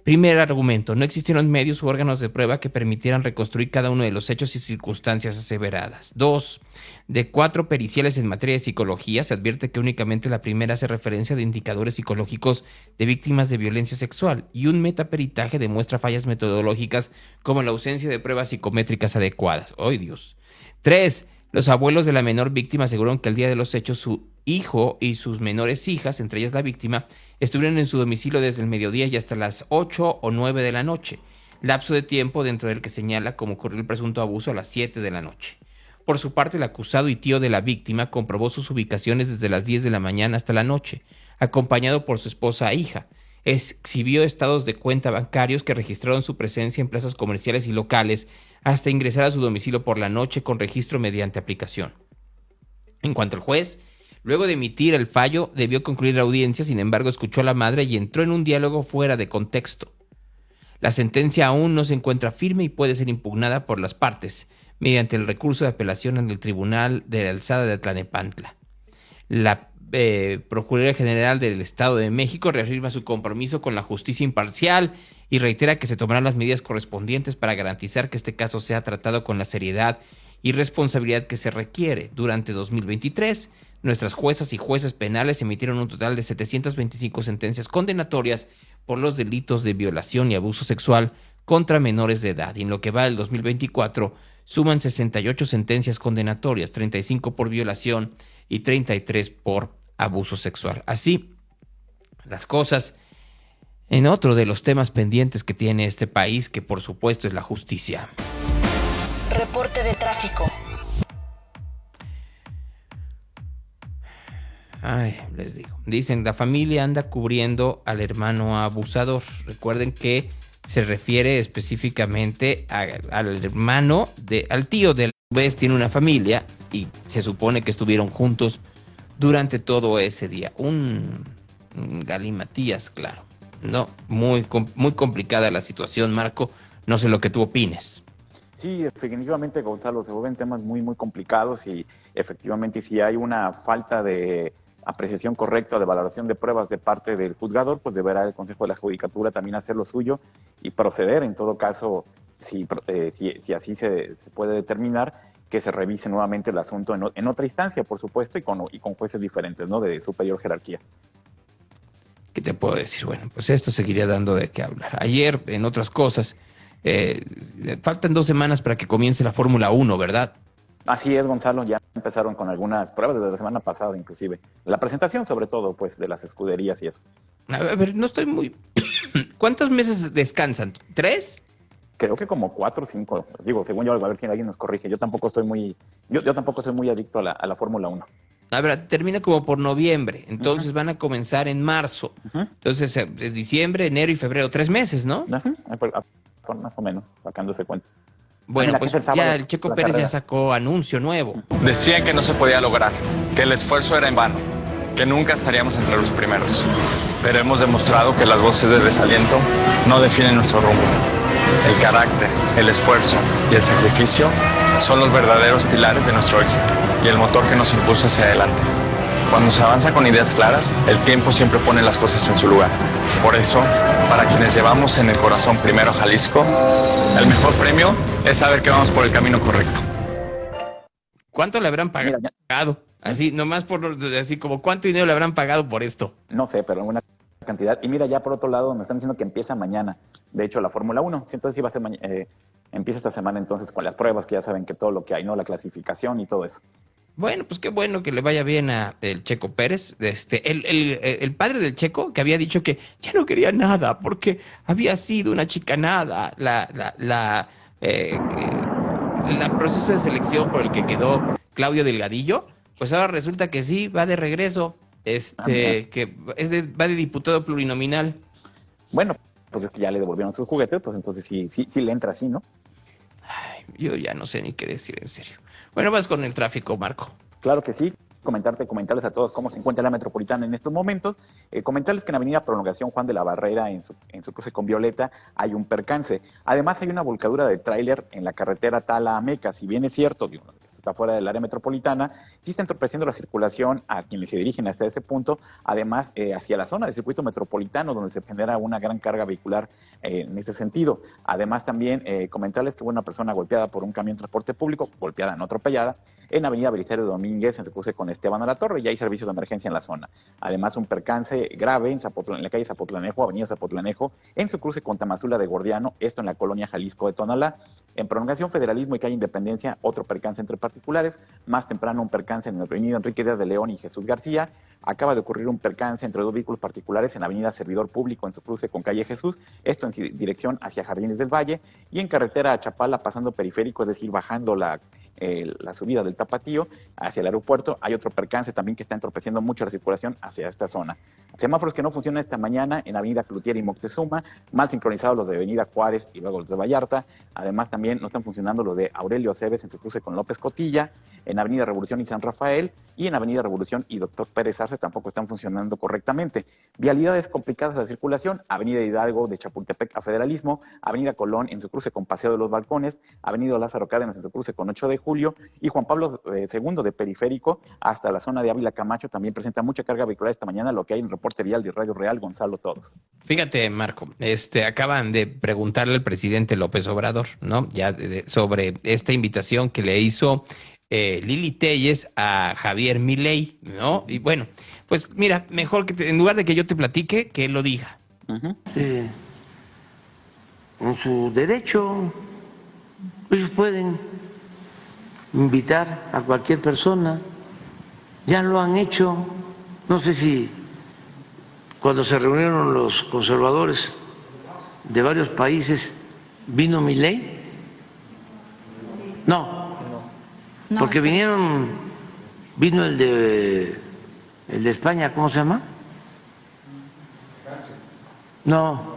Primer argumento: no existieron medios u órganos de prueba que permitieran reconstruir cada uno de los hechos y circunstancias aseveradas. 2. De 4 periciales en materia de psicología, se advierte que únicamente la primera hace referencia de indicadores psicológicos de víctimas de violencia sexual, y un metaperitaje demuestra fallas metodológicas como la ausencia de pruebas psicométricas adecuadas. ¡Ay, Dios! 3. Los abuelos de la menor víctima aseguraron que al día de los hechos su hijo y sus menores hijas, entre ellas la víctima, estuvieron en su domicilio desde el mediodía y hasta las 8 o 9 de la noche, lapso de tiempo dentro del que señala como ocurrió el presunto abuso a las 7 de la noche. Por su parte, el acusado y tío de la víctima comprobó sus ubicaciones desde las 10 de la mañana hasta la noche, acompañado por su esposa e hija. Exhibió estados de cuenta bancarios que registraron su presencia en plazas comerciales y locales hasta ingresar a su domicilio por la noche con registro mediante aplicación. En cuanto al juez, luego de emitir el fallo, debió concluir la audiencia, sin embargo escuchó a la madre y entró en un diálogo fuera de contexto. La sentencia aún no se encuentra firme y puede ser impugnada por las partes mediante el recurso de apelación en el Tribunal de la Alzada de Tlalnepantla. La Procuraduría General del Estado de México reafirma su compromiso con la justicia imparcial y reitera que se tomarán las medidas correspondientes para garantizar que este caso sea tratado con la seriedad y responsabilidad que se requiere. Durante 2023, nuestras juezas y jueces penales emitieron un total de 725 sentencias condenatorias por los delitos de violación y abuso sexual contra menores de edad. Y en lo que va del 2024, suman 68 sentencias condenatorias, 35 por violación y 33 por abuso sexual. Así las cosas en otro de los temas pendientes que tiene este país, que por supuesto es la justicia. Reporte de tráfico. Ay, les digo. Dicen, la familia anda cubriendo al hermano abusador. Recuerden que se refiere específicamente al hermano, al tío de la vez tiene una familia y se supone que estuvieron juntos durante todo ese día. Un galimatías, claro. No, muy complicada la situación, Marco. No sé lo que tú opines. Sí, efectivamente, Gonzalo, se vuelven temas muy, muy complicados y efectivamente si hay una falta de apreciación correcta de valoración de pruebas de parte del juzgador, pues deberá el Consejo de la Judicatura también hacer lo suyo y proceder, en todo caso, si así se puede determinar, que se revise nuevamente el asunto en otra instancia, por supuesto, y con jueces diferentes, ¿no?, de superior jerarquía. ¿Qué te puedo decir? Bueno, pues esto seguiría dando de qué hablar. Ayer, en otras cosas, faltan 2 semanas para que comience la Fórmula 1, ¿verdad? Así es, Gonzalo, ya empezaron con algunas pruebas desde la semana pasada, inclusive. La presentación, sobre todo, pues, de las escuderías y eso. A ver, no estoy muy... ¿Cuántos meses descansan? ¿3? Creo que como 4 o 5, digo, según yo, a ver si alguien nos corrige. Yo tampoco soy muy adicto a la Fórmula 1. A ver, termina como por noviembre, entonces van a comenzar en marzo. Entonces, es diciembre, enero y febrero, 3 meses, ¿no? Más o menos, sacándose cuenta. Bueno, pues ya el Checo Pérez ya sacó anuncio nuevo. Decían que no se podía lograr, que el esfuerzo era en vano, que nunca estaríamos entre los primeros. Pero hemos demostrado que las voces de desaliento no definen nuestro rumbo. El carácter, el esfuerzo y el sacrificio son los verdaderos pilares de nuestro éxito y el motor que nos impulsa hacia adelante. Cuando se avanza con ideas claras, el tiempo siempre pone las cosas en su lugar. Por eso, para quienes llevamos en el corazón primero Jalisco, el mejor premio es saber que vamos por el camino correcto. ¿Cuánto le habrán pagado? Así, nomás así como, ¿cuánto dinero le habrán pagado por esto? No sé, pero una cantidad. Y mira, ya por otro lado, nos están diciendo que empieza mañana, de hecho, la Fórmula 1. Entonces sí va a ser empieza esta semana entonces con las pruebas, que ya saben que todo lo que hay, ¿no? La clasificación y todo eso. Bueno, pues qué bueno que le vaya bien a el Checo Pérez. El padre del Checo, que había dicho que ya no quería nada porque había sido una chicanada la proceso de selección por el que quedó Claudio Delgadillo, pues ahora resulta que sí, va de regreso, que va de diputado plurinominal. Bueno, pues es que ya le devolvieron sus juguetes, pues entonces sí le entra así, ¿no? Ay, yo ya no sé ni qué decir, en serio. Bueno, vas con el tráfico, Marco. Claro que sí. Comentarles a todos cómo se encuentra la metropolitana en estos momentos. Comentarles que en Avenida Prolongación Juan de la Barrera, en su cruce con Violeta, hay un percance. Además, hay una volcadura de tráiler en la carretera Tala-Ameca. Si bien es cierto, está fuera del área metropolitana, sí está entorpeciendo la circulación a quienes se dirigen hasta ese punto. Además, hacia la zona del circuito metropolitano, donde se genera una gran carga vehicular en este sentido. Además, también comentarles que hubo una persona golpeada por un camión de transporte público, golpeada, no atropellada, en Avenida Belisario Domínguez, en su cruce con Esteban a la Torre, y hay servicios de emergencia en la zona. Además, un percance grave en la calle Zapotlanejo, Avenida Zapotlanejo, en su cruce con Tamazula de Gordiano, esto en la colonia Jalisco de Tonalá. En Prolongación Federalismo y calle Independencia, otro percance entre particulares. Más temprano, un percance en la avenida Enrique Díaz de León y Jesús García. Acaba de ocurrir un percance entre 2 vehículos particulares en Avenida Servidor Público, en su cruce con calle Jesús, esto en dirección hacia Jardines del Valle. Y en carretera a Chapala, pasando periférico, es decir, bajando la subida del Tapatío hacia el aeropuerto, hay otro percance también que está entorpeciendo mucho la circulación hacia esta zona. Semáforos que no funcionan esta mañana en Avenida Cloutier y Moctezuma, mal sincronizados los de Avenida Juárez y luego los de Vallarta. Además, también no están funcionando los de Aurelio Aceves en su cruce con López Cotilla, en Avenida Revolución y San Rafael, y en Avenida Revolución y Doctor Pérez Arce tampoco están funcionando correctamente. Vialidades complicadas de la circulación: Avenida Hidalgo de Chapultepec a Federalismo, Avenida Colón en su cruce con Paseo de los Balcones, Avenida Lázaro Cárdenas en su cruce con 8 de Julio, y Juan Pablo II de Periférico hasta la zona de Ávila Camacho también presenta mucha carga vehicular esta mañana, lo que hay en el reporte vial de Radio Real. Gonzalo, todos. Fíjate, Marco, acaban de preguntarle al presidente López Obrador, ¿no? Ya sobre esta invitación que le hizo Lili Téllez a Javier Milei, ¿no? Y bueno, pues mira, mejor que en lugar de que yo te platique, que él lo diga. Sí. En su derecho, ellos pueden invitar a cualquier persona, ya lo han hecho. No sé si cuando se reunieron los conservadores de varios países vino Milei. No, porque vino el de España, ¿cómo se llama? No,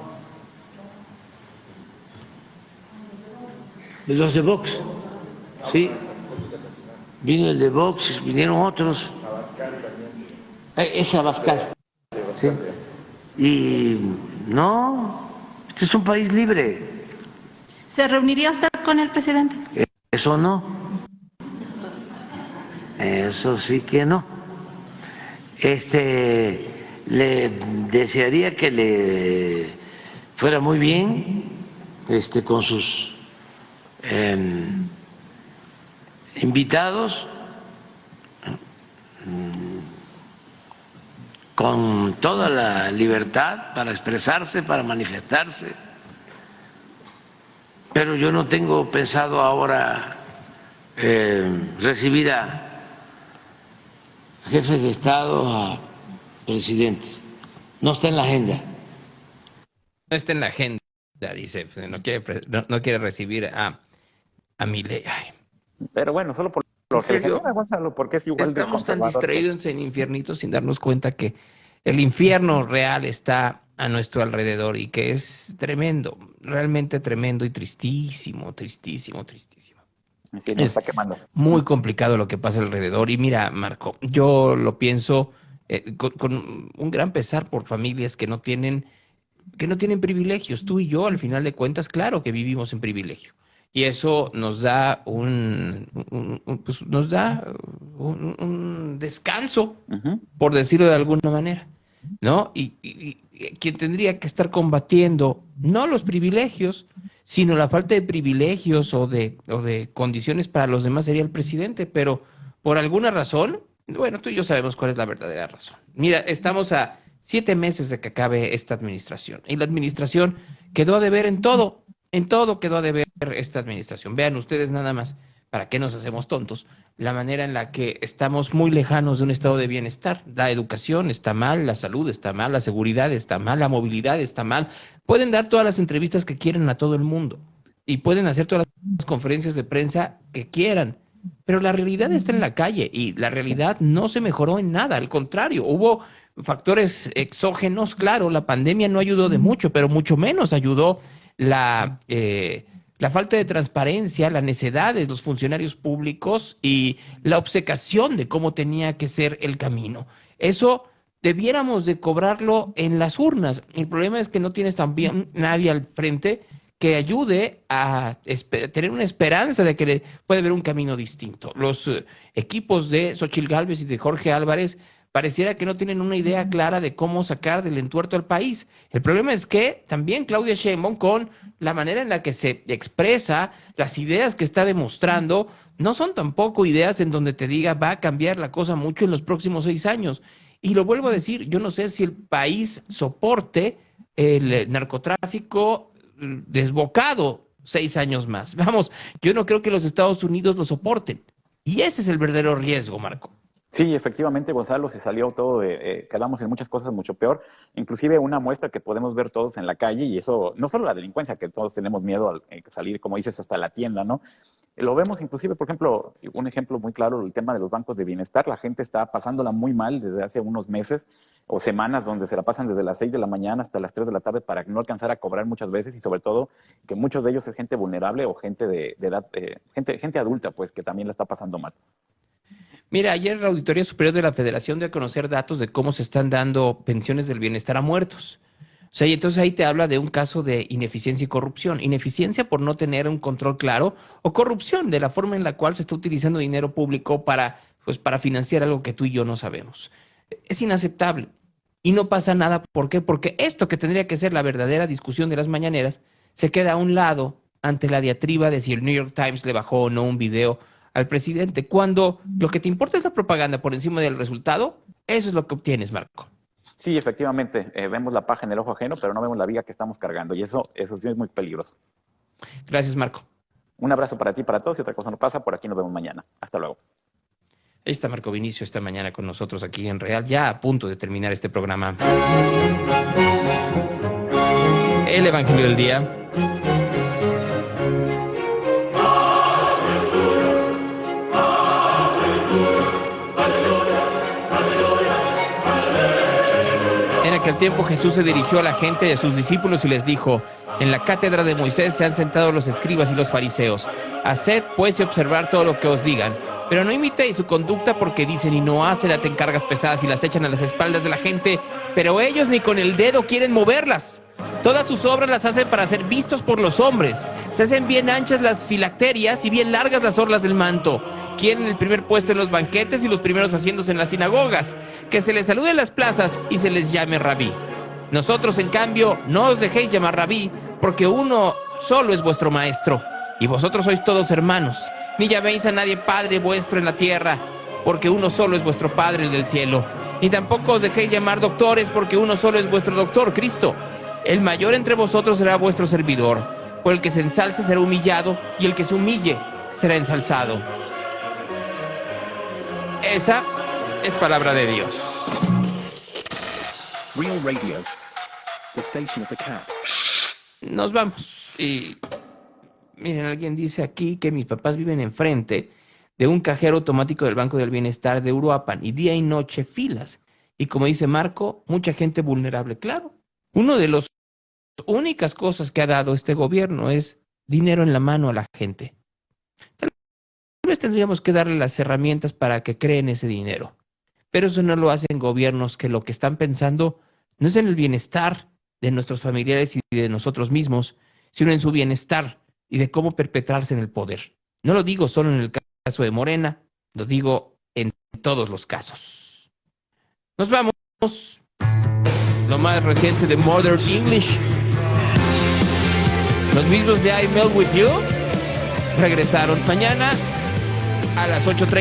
de los de Vox, sí. Vino el de Vox, vinieron otros. Es Abascal. Sí. Y no, este es un país libre. ¿Se reuniría usted con el presidente? Eso no. Eso sí que no. Le desearía que le fuera muy bien con sus invitados, con toda la libertad para expresarse, para manifestarse. Pero yo no tengo pensado ahora recibir a jefes de Estado, a presidentes. No está en la agenda. No está en la agenda, dice. No quiere recibir a Milei. Ay. Pero bueno, solo por lo que genera, Gonzalo, porque es igual de Estamos tan conservador. distraídos en infiernitos sin darnos cuenta que el infierno real está a nuestro alrededor y que es tremendo, realmente tremendo y tristísimo. Sí, nos está quemando. Muy complicado lo que pasa alrededor. Y mira, Marco, yo lo pienso con un gran pesar por familias que no tienen privilegios. Tú y yo, al final de cuentas, claro que vivimos en privilegio. Y eso nos da un descanso, por decirlo de alguna manera, ¿no? Y quien tendría que estar combatiendo no los privilegios, sino la falta de privilegios o de condiciones para los demás sería el presidente, pero por alguna razón, bueno, tú y yo sabemos cuál es la verdadera razón. Mira, estamos a 7 meses de que acabe esta administración, y la administración quedó a deber en todo quedó a deber esta administración. Vean ustedes nada más, ¿para qué nos hacemos tontos? La manera en la que estamos muy lejanos de un estado de bienestar. La educación está mal, la salud está mal, la seguridad está mal, la movilidad está mal. Pueden dar todas las entrevistas que quieran a todo el mundo y pueden hacer todas las conferencias de prensa que quieran, pero la realidad está en la calle y la realidad no se mejoró en nada. Al contrario, hubo factores exógenos, claro, la pandemia no ayudó de mucho, pero mucho menos ayudó la falta de transparencia, la necedad de los funcionarios públicos y la obcecación de cómo tenía que ser el camino. Eso debiéramos de cobrarlo en las urnas. El problema es que no tienes también nadie al frente que ayude a tener una esperanza de que puede haber un camino distinto. Los equipos de Xóchitl Gálvez y de Jorge Álvarez pareciera que no tienen una idea clara de cómo sacar del entuerto al país. El problema es que también Claudia Sheinbaum, con la manera en la que se expresa, las ideas que está demostrando, no son tampoco ideas en donde te diga va a cambiar la cosa mucho en los próximos 6 años. Y lo vuelvo a decir, yo no sé si el país soporte el narcotráfico desbocado 6 años más. Vamos, yo no creo que los Estados Unidos lo soporten. Y ese es el verdadero riesgo, Marco. Sí, efectivamente, Gonzalo, se salió todo quedamos en muchas cosas mucho peor, inclusive una muestra que podemos ver todos en la calle, y eso, no solo la delincuencia, que todos tenemos miedo al salir, como dices, hasta la tienda, ¿no? Lo vemos inclusive, por ejemplo, un ejemplo muy claro, el tema de los bancos de bienestar. La gente está pasándola muy mal desde hace unos meses o semanas, donde se la pasan desde las 6 de la mañana hasta las 3 de la tarde para no alcanzar a cobrar muchas veces, y sobre todo que muchos de ellos es gente vulnerable o gente de edad, gente adulta, pues, que también la está pasando mal. Mira, ayer la Auditoría Superior de la Federación dio a conocer datos de cómo se están dando pensiones del bienestar a muertos. O sea, y entonces ahí te habla de un caso de ineficiencia y corrupción. Ineficiencia por no tener un control claro, o corrupción de la forma en la cual se está utilizando dinero público para financiar algo que tú y yo no sabemos. Es inaceptable. Y no pasa nada. ¿Por qué? Porque esto que tendría que ser la verdadera discusión de las mañaneras se queda a un lado ante la diatriba de si el New York Times le bajó o no un video al presidente, cuando lo que te importa es la propaganda por encima del resultado. Eso es lo que obtienes, Marco. Sí, efectivamente, vemos la paja en el ojo ajeno, pero no vemos la viga que estamos cargando, y eso sí es muy peligroso. Gracias, Marco. Un abrazo para ti, para todos, y otra cosa no pasa, por aquí nos vemos mañana. Hasta luego. Ahí está Marco Vinicio esta mañana con nosotros aquí en Real, ya a punto de terminar este programa. El Evangelio del Día. En aquel tiempo Jesús se dirigió a la gente y a sus discípulos y les dijo: en la cátedra de Moisés se han sentado los escribas y los fariseos. Haced pues y observar todo lo que os digan, pero no imitéis su conducta, porque dicen y no hacen, aten cargas pesadas y las echan a las espaldas de la gente, pero ellos ni con el dedo quieren moverlas. Todas sus obras las hacen para ser vistos por los hombres. Se hacen bien anchas las filacterias y bien largas las orlas del manto. Quieren el primer puesto en los banquetes y los primeros asientos en las sinagogas. Que se les salude en las plazas y se les llame rabí. Nosotros, en cambio, no os dejéis llamar rabí, porque uno solo es vuestro maestro, y vosotros sois todos hermanos. Ni llaméis a nadie Padre vuestro en la tierra, porque uno solo es vuestro Padre del cielo. Ni tampoco os dejéis llamar doctores, porque uno solo es vuestro doctor, Cristo. El mayor entre vosotros será vuestro servidor. Por el que se ensalce será humillado, y el que se humille será ensalzado. Esa es palabra de Dios. Real Radio, the station of the cat. Nos vamos. Y miren, alguien dice aquí que mis papás viven enfrente de un cajero automático del Banco del Bienestar de Uruapan, y día y noche filas. Y como dice Marco, mucha gente vulnerable. Claro, uno de las únicas cosas que ha dado este gobierno es dinero en la mano a la gente. Tal vez tendríamos que darle las herramientas para que creen ese dinero. Pero eso no lo hacen gobiernos que lo que están pensando no es en el bienestar de nuestros familiares y de nosotros mismos, sino en su bienestar y de cómo perpetrarse en el poder. No lo digo solo en el caso de Morena, lo digo en todos los casos. Nos vamos. Lo más reciente de Modern English. Los mismos de I Melt With You regresaron mañana a las 8:30.